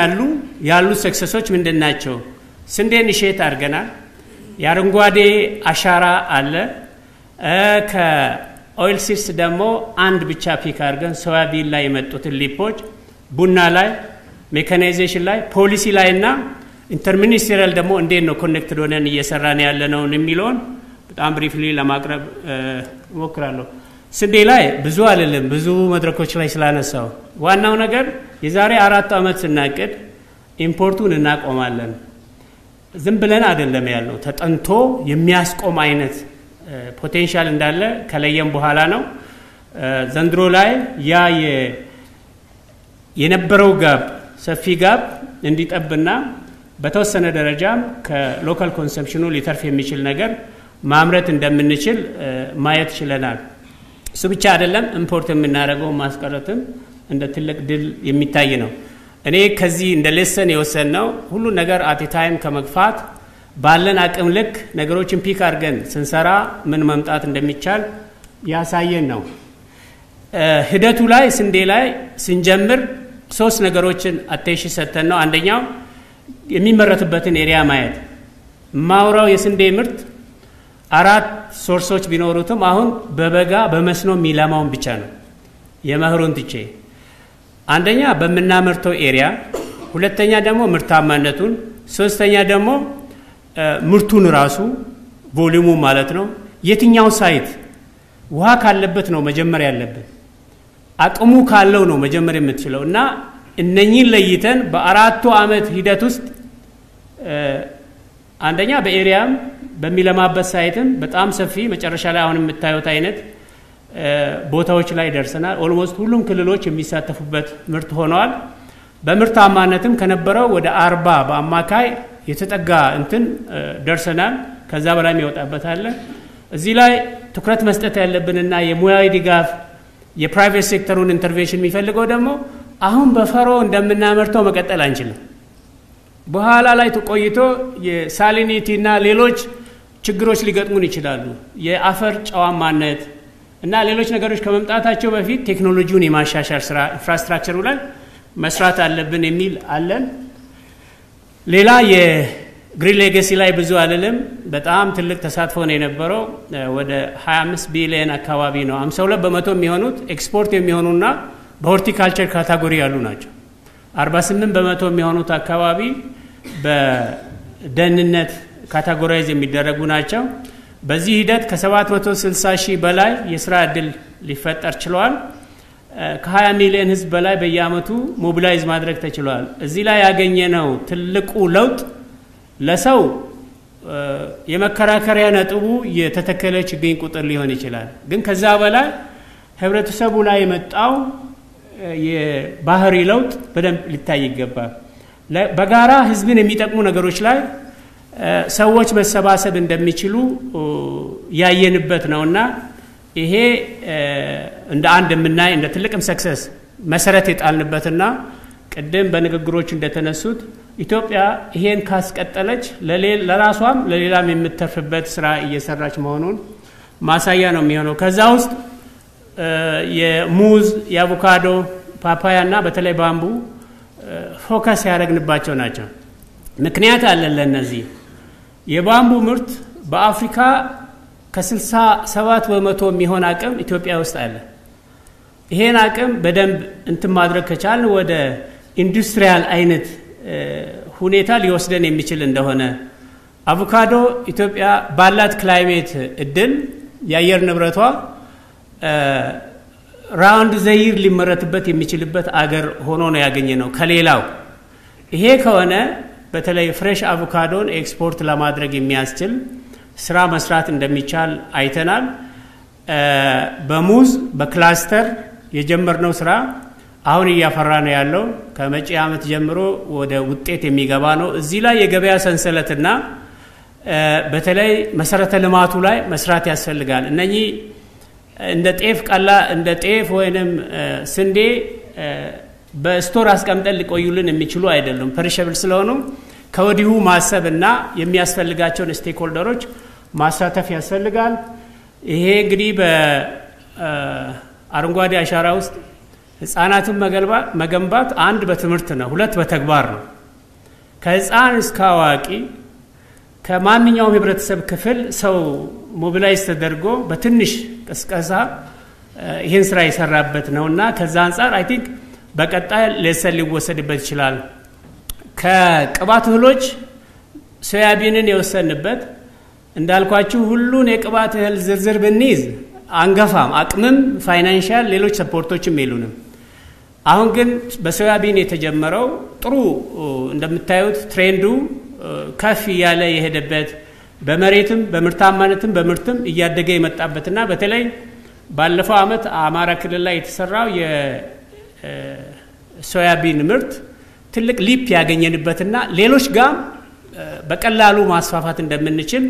B: ያሉ ሰክሰሶች ምንድናቸው ስንዴን ኢኒሼት አድርገናል ያረንጓዴ አሻራ አለ ከኦይል ሲድስ ደግሞ አንድ ብቻ ፒክ አድርገን ሶያቢን ላይ የመጡትን ሊፖች ቡና ላይ ሜካናይዜሽን ላይ ፖሊሲ ላይና ኢንተርሚኒስትሪያል ደግሞ እንዴት ነው ኮኔክትድ ሆነን እየሰራን ያለነው የሚለውን በጣም ብሪፍሊ ለማቅረብ ሞክራለሁ ስንዴ ላይ ብዙ አይደለም ብዙ መድረኮች ላይ ስላነሳው ዋናው ነገር የዛሬ 4 አመት ስናቅድ ኢምፖርቱን እናቆማለን ዝም ብለን አይደለም ያለው ተጠንቶ የሚያስቆም አይነት ፖቴንሻል እንዳለ ከለየም በኋላ ነው ዘንድሮ ላይ ያ የነበረው ጋብ ሰፊ ጋብ እንዲጠብና በተወሰነ ደረጃም ከሎካል ኮንሰምፕሽኑ ሊተርፍ የሚችል ነገር ማምረት እንደምንችል ማየት ይችላል እሱ ብቻ አይደለም ኢምፖርት የምናደርገው ማስቀረትም እንደ ትልቅ ድል የሚታይ ነው እኔ ከዚህ እንደ ሌሰን የወሰነው ሁሉ ነገር አት ታይም ከመግፋት ባለን አቅም ልክ ነገሮችን ፒክ አድርገን ስንሰራ ምን መምጣት እንደሚቻል ያሳየን ነው ሂደቱ ላይ ስንዴ ላይ ስንጀምር ሶስት ነገሮችን አቴንሽን ሰጥተን ነው አንደኛው የሚመረትበትን ኤሪያ ማየት ማውራው የስንዴ ምርት 4 ሶርሶች ቢኖሩትም አሁን በበጋ በመስኖ ሚላማውን ብቻ ነው የመህሩን ትቼ አንደኛ በመናመርተው ኤሪያ ሁለተኛ ደግሞ ምርታማነቱን ሶስተኛ ደግሞ ምርቱን ራሱ ቮሊዩሙ ማለት ነው የትኛው ሳይት ውሃ ካለበት ነው መጀመሪያ ያለበት አቅሙ ካለው ነው መጀመሪያ የምትችለውና እነኚህን ለይተን በአራቱ አመት ሂደት ውስጥ አንደኛ በኤሪያም በሚለማበት ሳይትም በጣም ሰፊ መጨረሻ ላይ አሁን የምታዩት አይነት ቦታዎች ላይ ደርሰናል ኦልሞስት ሁሉም ክልሎች የሚሳተፉበት ምርት ሆነዋል በምርታማነትም ከነበረው ወደ 40 በአማካይ የተጠጋ እንትን ደርሰናል ከዛ በላይ የሚወጣበት አለ እዚህ ላይ ትኩረት መስጠት ያለብንና የሙያዊ ድጋፍ የፕራይቬት ሴክተሩን ኢንተርቬንሽን የሚፈልገው ደግሞ አሁን በፈሮ እንደምናመርተው መቀጠል አንችልም በኋላ ላይ ተቆይቶ የሳሊኒቲና ሌሎች ችግሮች ሊገጥሙን ይችላሉ የአፈር ጨዋማነት እና ሌሎች ነገሮች ከመምጣታቸው በፊት ቴክኖሎጂውን የማሻሻል ስራ ኢንፍራስትራክቸሩ ላይ መስራት አለብን የሚል አለን ሌላ የግሪን ሌጋሲ ላይ ብዙ አይደለም በጣም ትልቅ ተሳትፎ ነው የነበረው ወደ 25 ቢሊዮን አካባቢ ነው 52% የሚሆኑት ኤክስፖርት የሚሆኑና በሆርቲካልቸር ካቴጎሪ ያሉ ናቸው 48% የሚሆኑት አካባቢ በደህንነት ካቴጎራይዝ የሚደረጉ ናቸው በዚህ ሂደት ከ760 ሺህ በላይ የሥራ ዕድል ሊፈጠር ችሏል ከ20 ሚሊዮን ህዝብ በላይ በየአመቱ ሞቢላይዝ ማድረግ ተችሏል እዚህ ላይ ያገኘነው ትልቁ ለውጥ ለሰው የመከራከሪያ ነጥቡ የተተከለ ችግኝ ቁጥር ሊሆን ይችላል ግን ከዛ በላይ ህብረተሰቡ ላይ የመጣው የባህሪ ለውጥ በደንብ ሊታይ ይገባል በጋራ ህዝብን የሚጠቅሙ ነገሮች ላይ ሰዎች መሰባሰብ እንደሚችሉ ያየንበት ነውና ይሄ እንደ አንድ ምናይ እንደ ትልቅም ሰክሰስ መሰረት የጣልንበትና ቅድም በንግግሮች እንደተነሱት ኢትዮጵያ ይሄን ካስቀጠለች ለራሷም ለሌላም የምትተርፍበት ስራ እየሰራች መሆኑን ማሳያ ነው የሚሆነው ከዛ ውስጥ የሙዝ የአቮካዶ ፓፓያና በተለይ ባምቡ ፎከስ ያደረግንባቸው ናቸው ምክንያት አለ ለነዚህ የባምቡ ምርት በአፍሪካ ከ67 በመቶ የሚሆን አቅም ኢትዮጵያ ውስጥ አለ ይሄን አቅም በደንብ እንትን ማድረግ ከቻልን ወደ ኢንዱስትሪያል አይነት ሁኔታ ሊወስደን የሚችል እንደሆነ አቮካዶ ኢትዮጵያ ባላት ክላይሜት እድል የአየር ንብረቷ ራውንድ ዘይር ሊመረትበት የሚችልበት አገር ሆኖ ነው ያገኘነው ከሌላው ይሄ ከሆነ በተለይ ፍሬሽ አቮካዶን ኤክስፖርት ለማድረግ የሚያስችል ስራ መስራት እንደሚቻል አይተናል በሙዝ በክላስተር የጀመርነው ስራ አሁን እያፈራ ነው ያለው ከመጪ ዓመት ጀምሮ ወደ ውጤት የሚገባ ነው እዚህ ላይ የገበያ ሰንሰለትና በተለይ መሰረተ ልማቱ ላይ መስራት ያስፈልጋል እነኚህ እንደ ጤፍ ቀላ እንደ ጤፍ ወይንም ስንዴ በስቶር አስቀምጠን ሊቆዩልን የሚችሉ አይደለም ፐሪሸብል ስለሆኑ ከወዲሁ ማሰብና የሚያስፈልጋቸውን ስቴክሆልደሮች ማሳተፍ ያስፈልጋል ይሄ እንግዲህ በአረንጓዴ አሻራ ውስጥ ህፃናትን መገንባት አንድ በትምህርት ነው ሁለት በተግባር ነው ከህፃን እስከ አዋቂ ከማንኛውም ህብረተሰብ ክፍል ሰው ሞቢላይዝ ተደርጎ በትንሽ ቅስቀሳ ይሄን ስራ ይሰራበት ነውና ከዛ አንፃር አይ ቲንክ በቀጣይ ለሰል ሊወሰድበት ይችላል ከቅባት እህሎች ሶያቢንን የወሰንበት እንዳልኳችሁ ሁሉን የቅባት እህል ዝርዝር ብንይዝ አንገፋም አቅምም ፋይናንሻል ሌሎች ሰፖርቶችም የሉንም አሁን ግን በሶያቢን የተጀመረው ጥሩ እንደምታዩት ትሬንዱ ከፍ ያለ የሄደበት በመሬትም በምርታማነትም በምርትም እያደገ የመጣበትና በተለይ ባለፈው አመት አማራ ክልል ላይ የተሰራው የሶያቢን ምርት ትልቅ ሊፕ ያገኘንበትና ሌሎች ጋር በቀላሉ ማስፋፋት እንደምንችል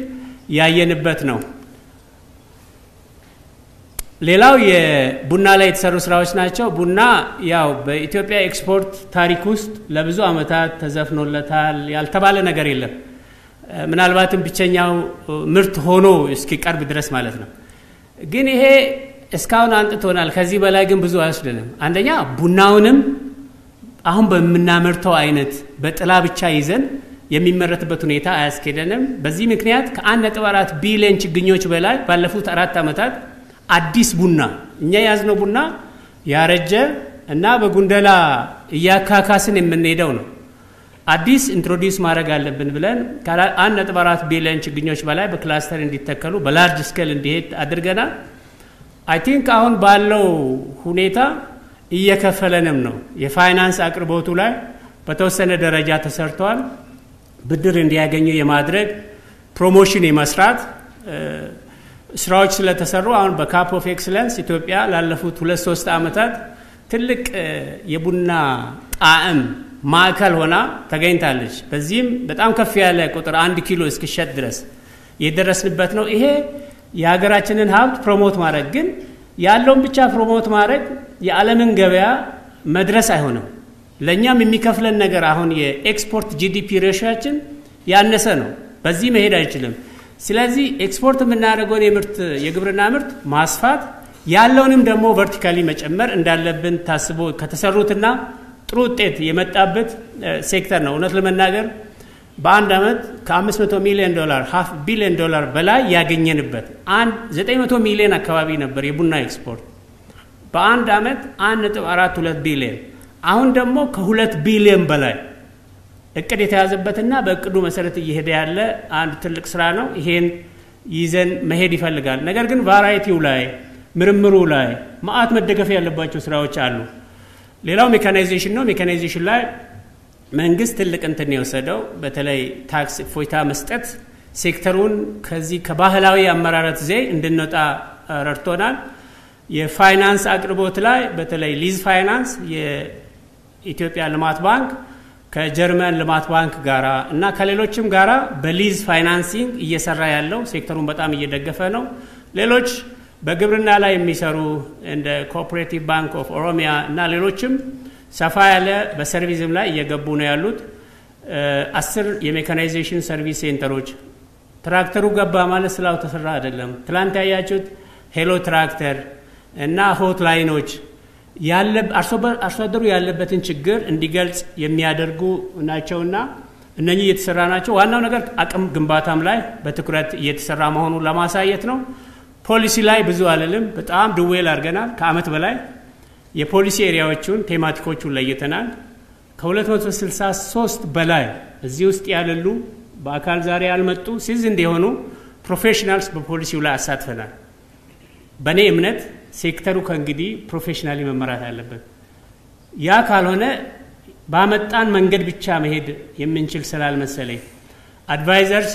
B: ያየንበት ነው ሌላው የቡና ላይ የተሰሩ ስራዎች ናቸው ቡና ያው በኢትዮጵያ ኤክስፖርት ታሪክ ውስጥ ለብዙ አመታት ተዘፍኖለታል ያልተባለ ነገር የለም ምናልባትም ብቸኛው ምርት ሆኖ እስኪቀርብ ድረስ ማለት ነው ግን ይሄ እስካሁን አንጥቶናል ከዚህ በላይ ግን ብዙ አይወስደንም አንደኛ ቡናውንም አሁን በመናመርተው አይነት በጥላ ብቻ ይዘን የሚመረትበት ሁኔታ አያስኬደንም በዚህ ምክንያት ከ1.4 ቢሊዮን ችግኞች በላይ ባለፉት 4 አመታት አዲስ ቡና እኛ ያዝነው ቡና ያረጀ እና በጉንደላ ያካካስን የምንሄደው ነው አዲስ ኢንትሮዲዩስ ማድረግ አለብን ብለን ከ1.4 ቢሊዮን ችግኞች በላይ በክላስተር እንዲተከሉ በላርጅ ስኬል እንዲሄድ አድርገናል አይ ቲንክ አሁን ባለው ሁኔታ እየከፈለንም ነው የፋይናንስ አቅርቦቱ ላይ በተወሰነ ደረጃ ተሰርቷል ብድር እንዲያገኙ የማድረግ ፕሮሞሽን የመስራት ስራዎች ስለተሰሩ አሁን በካፕ ኦፍ ኤክሰለንስ ኢትዮጵያ ላለፉት 2-3 አመታት ትልቅ የቡና ጣዕም ማዕከል ሆና ተገኝታለች በዚህም በጣም ከፍ ያለ ቁጥር 1 ኪሎ እስኪሸጥ ድረስ የደረስንበት ነው ይሄ የሀገራችንን ሀብት ፕሮሞት ማድረግ ግን ያለውን ብቻ ፕሮሞት ማድረግ የዓለምን ገበያ መድረስ አይሆንም ለኛም የሚከፍለን ነገር አሁን የኤክስፖርት ጂዲፒ ሬሽያችን ያነሰ ነው በዚህ መሄድ አይችልም ስለዚህ ኤክስፖርት የምናደርገው የግብርና ምርት ማስፋት ያለውንም ደግሞ ቨርቲካሊ መጨመር እንዳለብን ታስቦ ከተሰሩትና ጥሩ ውጤት የመጣበት ሴክተር ነው እውነት ለመናገር በአንድ አመት ከ$500 ሚሊዮን $500 ቢሊዮን በላይ ያገኘንበት 900 ሚሊዮን አካባቢ ነበር የቡና ኤክስፖርት በአንድ አመት 1.42 ቢሊዮን አሁን ደግሞ ከ2 ቢሊዮን በላይ እቅድ የተያዘበትና በእቅዱ መሰረት እየሄደ ያለ አንድ ትልቅ ስራ ነው ይሄን ይዘን መሄድ ይፈልጋል ነገር ግን ቫራይቲው ላይ ምርምሩ ላይ ማአት መደገፍ ያለባቸው ስራዎች አሉ ሌላው ሜካናይዜሽን ነው ሜካናይዜሽን ላይ መንግስት ትልቅ እንትን የወሰደው በተለይ ታክስ ፎይታ መስጠት ሴክተሩን ከዚህ ከባህላዊ አመራረት ዘይ እንድንወጣ ረድቶናል የፋይናንስ አቅርቦት ላይ በተለይ ሊዝ ፋይናንስ የኢትዮጵያ ልማት ባንክ ከጀርመን ልማት ባንክ ጋራ እና ከሌሎችም ጋራ በሊዝ ፋይናንሲንግ እየሰራ ያለው ሴክተሩን በጣም እየደገፈ ነው ሌሎች በግብርና ላይ የሚሰሩ እንደ ኮኦፐሬቲቭ ባንክ ኦፍ ኦሮሚያ እና ሌሎችም ሰፋ ያለ በሰርቪስም ላይ እየገቡ ነው ያሉት 10 የሜካናይዜሽን ሰርቪስ ሴንተሮች ትራክተሩ ገባ ማለት ስላው ተሰራ አይደለም ትላንት ያያችሁት ሄሎ ትራክተር እና ሆት ላይኖች ያለ አርሶ አደሩ ያለበትን ችግር እንዲገልጽ የሚያደርጉ ናቸውና እነኚህ እየተሰራ ናቸው ዋናው ነገር አቅም ግንባታም ላይ በትኩረት እየተሰራ መሆኑን ለማሳየት ነው ፖሊሲ ላይ ብዙ አይደለም በጣም ድዌል አድርገናል ከአመት በላይ የፖሊሲ ኤሪያዎቹን ቴማቲኮቹን ለይተናል ከ263 በላይ እዚህ ውስጥ ያለሉ በአካል ዛሬ ያልመጡ ሲዝ እንደሆኑ ፕሮፌሽናልስ በፖሊሲው ላይ አሳትፈናል በኔ እምነት ሴክተሩ ከእንግዲህ ፕሮፌሽናሊ መመራት አለበት ያ ካልሆነ ባመጣን መንገድ ብቻ መሄድ የምንችል ስላልመሰለኝ አድቫይዘርስ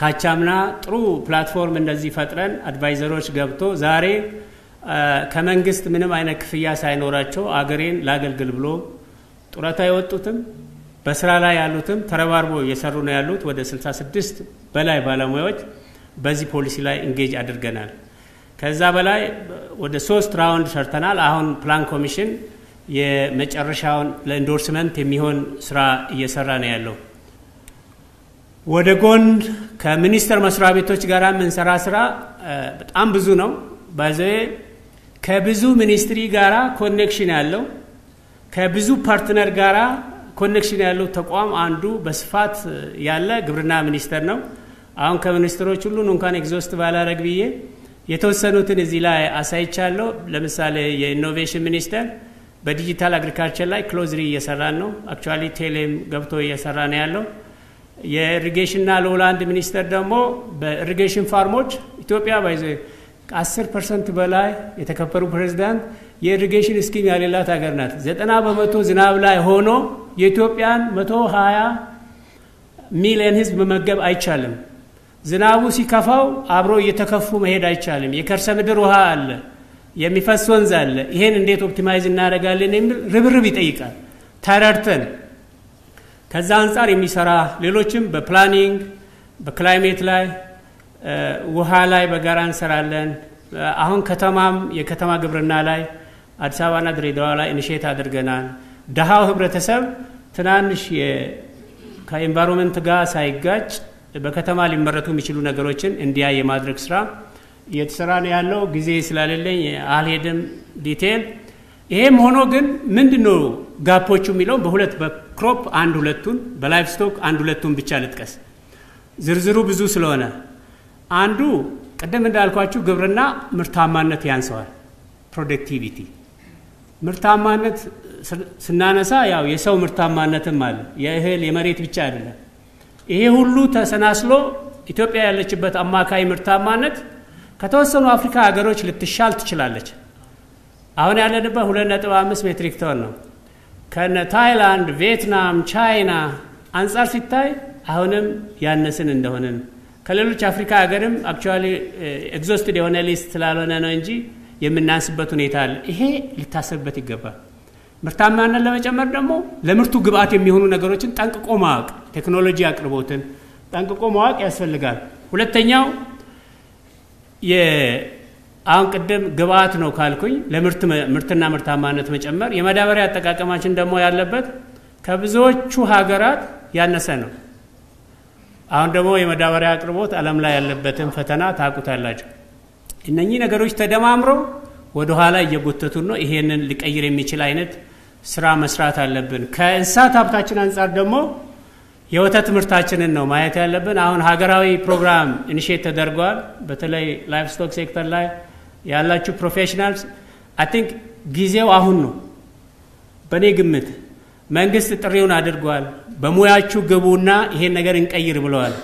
B: ካቻምና ጥሩ ፕላትፎርም እንደዚህ ፈጥረን አድቫይዘሮች ገብቶ ዛሬ ከመንግስት ምንም አይነት ክፍያ ሳይኖራቸው አገሬን ላገልግል ብሎ ጡረታ የወጡትም በስራ ላይ ያሉትም ተረባርቦ እየሰሩ ነው ያሉት ወደ 66 በላይ ባለሙያዎች በዚህ ፖሊሲ ላይ ኢንጌጅ አድርገናል ከዛ በላይ ወደ 3 ራውንድ ሰርተናል አሁን ፕላን ኮሚሽን የመጨረሻውን ለኢንዶርስመንት የሚሆን ስራ እየሰራ ነው ያለው ወደ ጎን ከሚኒስተር መስሪያ ቤቶች ጋር መንሰራ ስራ በጣም ብዙ ነው ባዘይ ከብዙ ሚኒስትሪ ጋራ ኮኔክሽን ያለው ከብዙ ፓርትነር ጋራ ኮኔክሽን ያለው ተቋም አንዱ በስፋት ያለ ግብርና ሚኒስተር ነው አሁን ከሚኒስትሮች ሁሉ እንኳን ኤግዞስት ባላረግ ብዬ የተወሰኑትን እዚህ ላይ አሳይቻለሁ ለምሳሌ የኢኖቬሽን ሚኒስተር በዲጂታል አግሪካልቸር ላይ ክሎዝሊ እየሰራን ነው አክቹአሊ ቴሌም ገብቶ እየሰራ ነው ያለው የኢሪጌሽንና ሎላንድ ሚኒስተር ደግሞ በኢሪጌሽን ፋርሞች ኢትዮጵያ ባይዘ 10% በላይ የተከፈሩ ፕሬዝዳንት የኢሪጌሽን ስኪም ያለላት ሀገር ናት 90% ዝናብ ላይ ሆኖ የኢትዮጵያን 120 ሚሊዮን ህዝብ መመገብ አይቻልም ዝናቡ ሲከፋው አብሮ እየተከፉ መሄድ አይቻልም የከርሰ ምድር ውሃ አለ የሚፈስ ወንዝ አለ ይሄን እንዴት ኦፕቲማይዝ እናደርጋለን የሚል ርብርብ ይጠይቃል ተረርተን ከዛ አንፃር የሚሰራ ሌሎችም በፕላኒንግ በክላይሜት ላይ ውሃ ላይ በጋራ እንሰራለን አሁን ከተማም የከተማ ግብርና ላይ አዲስ አበባና ድሬዳዋ ላይ ኢኒሼት አድርገናል ደሃው ህብረተሰብ ትናንሽ ከኤንቫይሮንመንት ጋር ሳይጋጭ በከተማ ሊመረቱ የሚችሉ ነገሮችን እንዲያ የማድረግ ስራ እየተሰራ ነው ያለው ጊዜ ስላልለኝ አልሄድም ዲቴል ይሄም ሆኖ ግን ምንድነው ጋፖቹ የሚለው በሁለት በክሮፕ አንድ ሁለቱን በላይፍ ስቶክ አንድ ሁለቱን ብቻ ልጥቀስ ዝርዝሩ ብዙ ስለሆነ አንዱ ቀደም እንዳልኳችሁ ግብርና ምርታማነት ያንሰዋል ፕሮዳክቲቪቲ ምርታማነት ስናነሳ ያው የሰው ምርታማነትም አለ የእህል የመሬት ብቻ አይደለም ይሄ ሁሉ ተሰናስሎ ኢትዮጵያ ያለችበት አማካይ ምርታማነት ከተወሰኑ አፍሪካ ሀገሮች ልትሻል ትችላለች አሁን ያለንበት 2.5 ሜትሪክ ቶን ነው ከነ ታይላንድ ቪየትናም ቻይና አንፃር ሲታይ አሁንም ያነስን እንደሆነን ከሌሎች አፍሪካ ሀገርም አክቹአሊ ኤግዞስትድ የሆነ ሊስት ስላልሆነ ነው እንጂ የምናንስበት ሁኔታ አለ ይሄ ሊታሰብበት ይገባል ምርታማነትን ለመጨመር ደግሞ ለምርቱ ግብአት የሚሆኑ ነገሮችን ጠንቅቆ ማወቅ ቴክኖሎጂ አቅርቦትን ጠንቅቆ ማወቅ ያስፈልጋል ሁለተኛው አሁን ቀደም ግብአት ነው ካልኩኝ ለምርትና ምርታማነት መጨመር የማዳበሪያ አጠቃቀማችን ደግሞ ያለበት ከብዙዎቹ ሀገራት ያነሰ ነው አሁን ደግሞ የማዳበሪያ አቅርቦት ዓለም ላይ ያለበትን ፈተና ታቁታላችሁ እነኚህ ነገሮች ተደማምረው ወደ ኋላ እየጎተቱን ነው ይሄንን ሊቀይር የሚችል አይነት ስራ መስራት አለብን ከእንስሳት ሀብታችን አንፃር ደግሞ የወተት ምርታችንን ነው ማየት ያለብን አሁን ሀገራዊ ፕሮግራም ኢኒሼት ተደርጓል በተለይ ላይፍ ስቶክ ሴክተር ላይ ያላችሁ ፕሮፌሽናልስ አይ ቲንክ ጊዜው አሁን ነው በኔ ግምት መንግስት ጥሪውን አድርጓል በሙያችሁ ግቡና ይሄን ነገር እንቀይር ብለዋል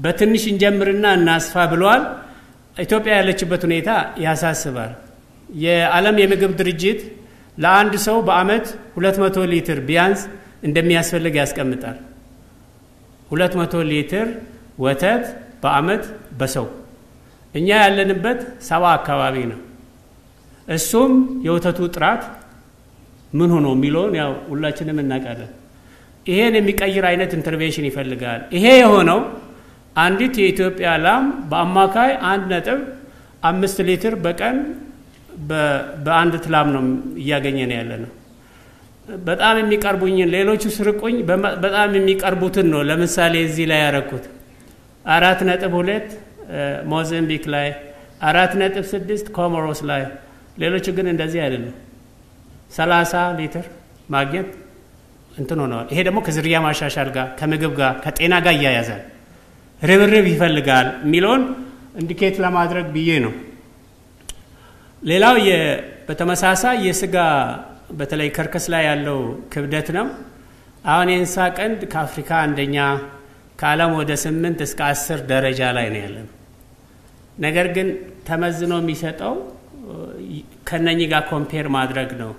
B: በትንሽ እንጀምርና እናስፋ ብለዋል ኢትዮጵያ ያለችበት ሁኔታ ያሳስባል የዓለም የምግብ ድርጅት ለአንድ ሰው በአመት 200 ሊትር ቢያንስ እንደሚያስፈልግ ያስቀምጣል 200 ሊትር ወተት በአመት በሰው እኛ ያለንበት 70 አካባቢ ነው እሱም የወተቱ ጥራት ምን ሆኖ ሚሊዮን ያው ሁላችንም እናቃለን ይሄን የሚቀይር አይነት ኢንተርቬንሽን ይፈልጋል ይሄ የሆነው አንዲት የኢትዮጵያ ላም በአማካይ 1.5 ሊትር በቀን በአንድ ትላም ነው እያገኘን ያለነው በጣም የሚቀርቡኝን ሌሎቹ ስርቁኝ በጣም የሚቀርቡትን ነው ለምሳሌ እዚህ ላይ ያረኩት 4.2 ሞዛምቢክ ላይ 4.6 ኮሞሮስ ላይ ሌሎቹ ግን እንደዚህ አይደለም 30 ሊትር ማግኘት እንትን ሆነዋል ይሄ ደግሞ ከዝርያ ማሻሻል ጋር ከምግብ ጋር ከጤና ጋር ያያዛል ርብርብ ይፈልጋል ሚሊዮን ኢንዲኬት ለማድረግ ብዬ ነው ሌላው በተመሳሳይ የስጋ በተለይ ከርከስ ላይ ያለው ክብደት ነው አሁን የእንስሳ ቀንድ ከአፍሪካ አንደኛ ከዓለም ወደ 8 እስከ 10 ደረጃ ላይ ነው ያለው ነገር ግን ተመዝኖ የሚሰጠው ከነኚህ ጋር ኮምፔር ማድረግ ነው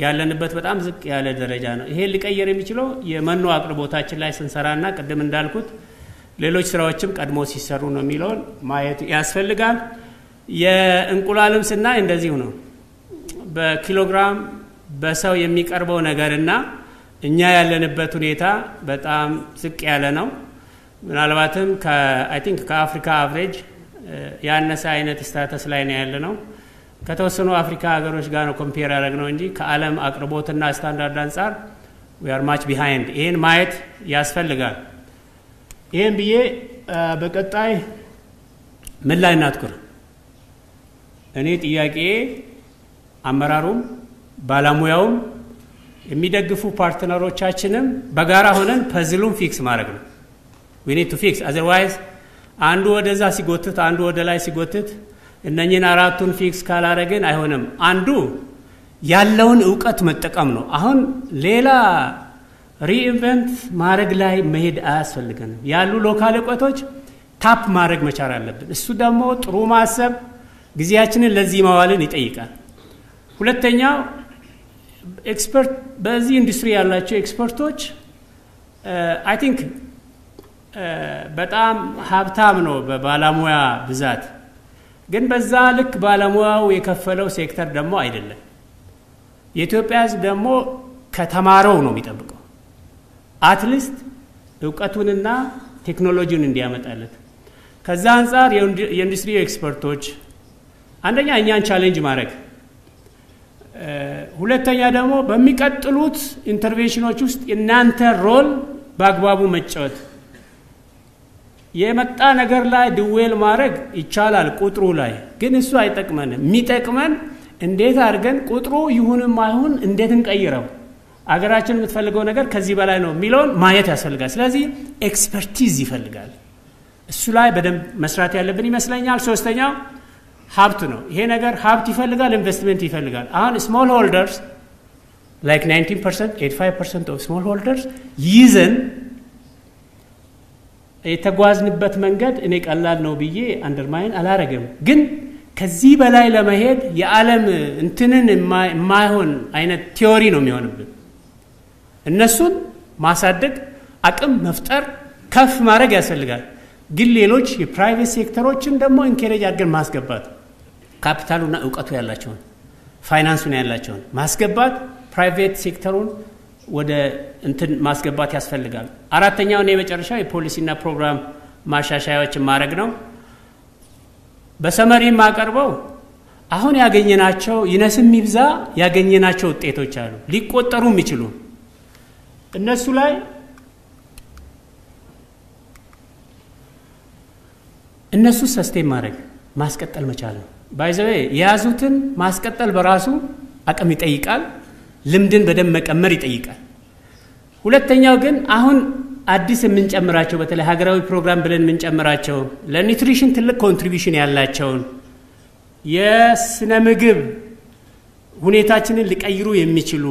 B: ያለንበት በጣም ዝቅ ያለ ደረጃ ነው ይሄ ሊቀየር የሚችለው የመኖ አቅርቦታችን ላይ ስንሰራና ቀደም እንዳልኩት ሌሎች ስራዎችም ቀድሞ ሲሰሩ ነው የሚለውን ማየት ያስፈልጋል የእንቁላልም ስናይ እንደዚሁ ነው በኪሎግራም በሰው የሚቀርበው ነገርና እኛ ያለንበት ሁኔታ በጣም ዝቅ ያለ ነው ምናልባትም አይ ቲንክ ከአፍሪካ አቨሬጅ ያነሰ አይነት ስታተስ ላይ ነው ያለነው ከተወሰኑ አፍሪካ ሀገሮች ጋር ነው ኮምፔር ያደረግነው እንጂ ከዓለም አቅርቦትና ስታንዳርድ አንፃር we are much behind ይሄን ማየት ያስፈልጋል ይሄን ብዬ በቀጣይ ምን ላይ እናትኩር እኔ ጥያቄ አመራሩም ባለሙያውም የሚደግፉ ፓርትነሮቻችንም በጋራ ሆነን ፐዝሉን ፊክስ ማድረግ ነው we need to fix otherwise አንዱ ወደዛ ሲጎትት አንዱ ወደ ላይ ሲጎትት እነኚህን አራቱን ፊክስ ካላረግን አይሆንም አንዱ ያለውን ዕውቀት መጠቀም ነው አሁን ሌላ ሪኢንቨንት ማድረግ ላይ መሄድ አያስፈልገንም ያሉ ሎካል ዕውቀቶች ታፕ ማድረግ መቻል አለብን እሱ ደግሞ ጥሩ ማሰብ ግዚያችንን ለዚህ ማዋልን ይጠይቃል ሁለተኛው ኤክስፐርት በዚህ ኢንዱስትሪ ያላቸው ኤክስፐርቶች አይ ቲንክ በጣም ሀብታም ነው በባለሙያ ብዛት ግን በዛ ልክ ባለሙያው የከፈለው ሴክተር ደግሞ አይደለም የኢትዮጵያ ሕዝብ ደግሞ ከተማረው ነው የሚጠብቀው አትሊስት ዕውቀቱንና ቴክኖሎጂውን እንዲያመጣለት ከዛ አንፃር የኢንዱስትሪ ኤክስፐርቶች አንደኛ እኛን ቻሌንጅ ማድረግ ሁለተኛ ደግሞ በሚቀጥሉት ኢንተርቬንሽኖች ውስጥ እናንተ ሮል በአግባቡ መጫወት የመጣ ነገር ላይ ድዌል ማድረግ ይቻላል ቁጥሩ ላይ ግን እሱ አይጠቅመንም የሚጠቅመን እንዴት አድርገን ቁጥሩ ይሁንም አይሁን እንዴት እንቀይረው አገራችን የምትፈልገው ነገር ከዚህ በላይ ነው ሚሊዮን ማየት ያስፈልጋል ስለዚህ ኤክስፐርቲዝ ይፈልጋል እሱ ላይ በደንብ መስራት ያለብን ይመስለኛል ሶስተኛው ሀብት ነው ይሄ ነገር ሀብት ይፈልጋል ኢንቨስትመንት ይፈልጋል አሁን ስሞል ሆልደርስ like 19% 85% of small holders ይዘን የተጓዝንበት መንገድ እኔ ቀላል ነው ብዬ አንደርማይን አላረገም ግን ከዚህ በላይ ለመሄድ የዓለም እንትንን የማይሆን አይነት ቲዮሪ ነው የሚሆንብን እነሱን ማሳደግ አቅም መፍጠር ከፍ ማድረግ ያስፈልጋል ግን ሌሎች የፕራይቬት ሴክተሮችን ደግሞ ኢንከሬጅ አድርገን ማስገባት ካፒታሉና ዕውቀቱ ያላቸውን ፋይናንሱን ያላቸውን ማስገባት ፕራይቬት ሴክተሩን ወደ እንትን ማስገባት ያስፈልጋል አራተኛው ነው የመጨረሻው የፖሊሲና ፕሮግራም ማሻሻያዎች ማድረግ ነው በሰመሪ ማቀርበው አሁን ያገኘናቸው ይነስም ይብዛ ያገኘናቸው ውጤቶች አሉ ሊቆጠሩ የሚችሉ እነሱ ላይ እነሱ ሰስቴን ማድረግ ማስቀጠል መቻል ነው ባይዘው ያዙትን ማስቀጠል በራሱ አቅም ይጠይቃል ልምድን በደም መቀመር ይጠይቃል ሁለተኛው ግን አሁን አዲስ የምንጨምራቸው በተለይ ሀገራዊ ፕሮግራም ብለን የምንጨምራቸው ለኒውትሪሽን ትልቅ ኮንትሪቢዩሽን ያላቸው የስነ ምግብ ሁኔታችንን ሊቀይሩ የሚችሉ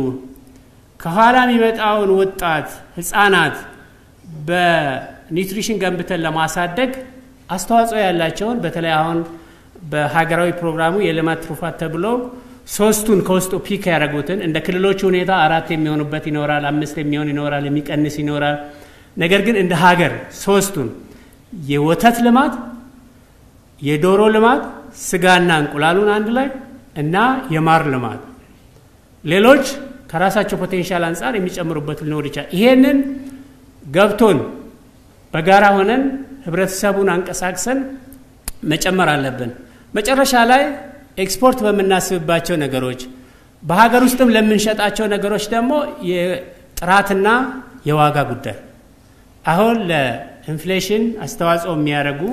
B: ከኋላ የሚመጣውን ወጣት ህፃናት በኒውትሪሽን ገንብተን ለማሳደግ አስተዋጽኦ ያላቸው በተለይ አሁን በሀገራዊ ፕሮግራሙ የልማት ትሩፋት ተብሎ ሶስቱን ከውስጡ ፒክ ያደረጉትን እንደ ክልሎች ሁኔታ 4 የሚሆኑበት ይኖራል 5 የሚሆን ይኖራል የሚቀንስ ይኖራል ነገር ግን እንደ ሀገር ሶስቱን የወተት ልማት የዶሮ ልማት ስጋና እንቁላሉን አንድ ላይ እና የማር ልማት ሌሎች ከራሳቸው ፖቴንሻል አንፃር የሚጨምሩበት ሊኖር ይችላል ይሄንን ገብቶን በጋራ ሆነን ህብረተሰቡን አንቀሳቅሰን መጨመር አለብን መጨረሻ ላይ ኤክስፖርት በመናስብባቸው ነገሮች በሀገር ውስጥም ለምንሸጣቸው ነገሮች ደግሞ የጥራትና የዋጋ ጉዳይ አሁን ለኢንፍሌሽን አስተዋጽኦ የሚያደርጉ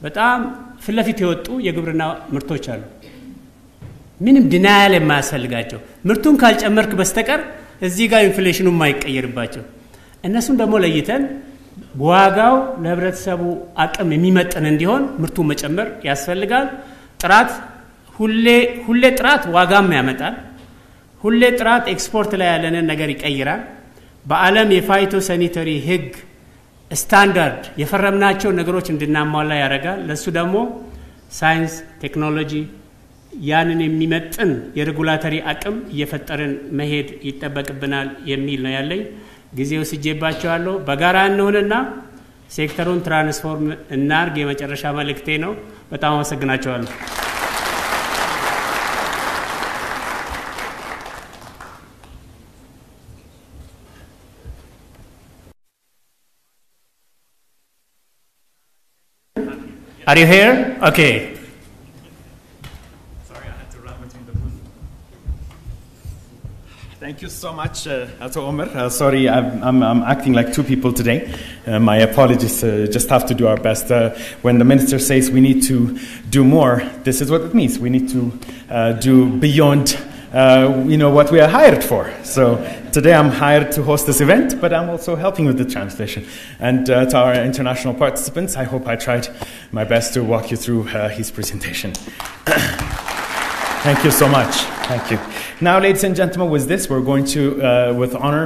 B: በጣም ፍለፊት የወጡ የግብርና ምርቶች አሉ ምንም ዲናያል የማያስፈልጋቸው ምርቱን ካልጨመርክ በስተቀር እዚህ ጋር ኢንፍሌሽኑ የማይቀየርባቸው እነሱን ደግሞ ለይተን ዋጋው ለህብረተሰቡ አቅም የሚመጥን እንዲሆን ምርቱን መጨመር ያስፈልጋል ጥራት ሁሌ ጥራት ዋጋም ያመጣል ሁሌ ጥራት ኤክስፖርት ላይ ያለንን ነገር ይቀይራል በአለም የፋይቶ ሳኒታሪ ህግ ስታንዳርድ የፈረምናቸው ነገሮች እንድናሟላ ያደርጋል ለሱ ደግሞ ሳይንስ ቴክኖሎጂ ያንን የሚመጥን የሬጉላተሪ አቅም እየፈጠርን መሄድ ይተበቅብናል የሚል ነው ያለኝ ጊዜው ሲጀባቸዋለሁ በጋራ እንሆንና ሴክተሩን ትራንስፎርም እናርግ የመጨረሻ መልእክቴ ነው በጣም አመሰግናቸዋለሁ Are you here? Okay.
A: Sorry, I had to run between the booths. Thank you so much, Ato Omer. Sorry, I'm acting like two people today. My apologies. Just have to do our best. When the minister says we need to do more, this is what it means. We need to do beyond what we are hired for. So today I'm hired to host this event, but I'm also helping with the translation. And to our international participants, I hope I tried my best to walk you through his presentation. Thank you so much. Thank you. Now, ladies and gentlemen, with this, we're going to, with honor,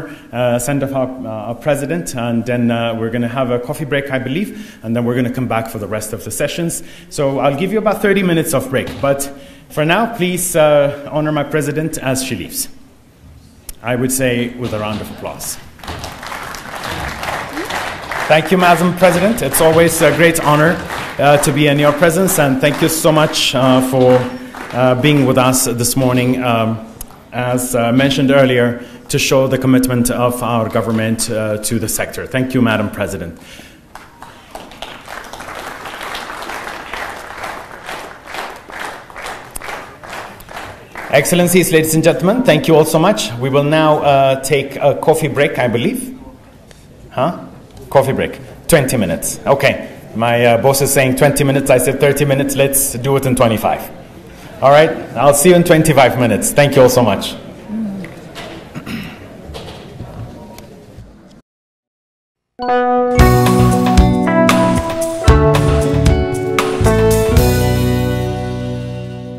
A: send off our president, and then we're going to have a coffee break, I believe, and then we're going to come back for the rest of the sessions. So I'll give you about 30 minutes of break, but for now, please honor my president as she leaves. I would say with a round of applause. Thank you, Madam President. It's always a great honor to be in your presence, and thank you so much for being with us this morning, as mentioned earlier, to show the commitment of our government to the sector. Thank you, Madam President. Excellencies, ladies and gentlemen, thank you all so much. We will now take a coffee break, I believe. Coffee break. 20 minutes. Okay. My boss is saying 20 minutes. I said 30 minutes. Let's do it in 25. All right. I'll see you in 25 minutes. Thank you all so much.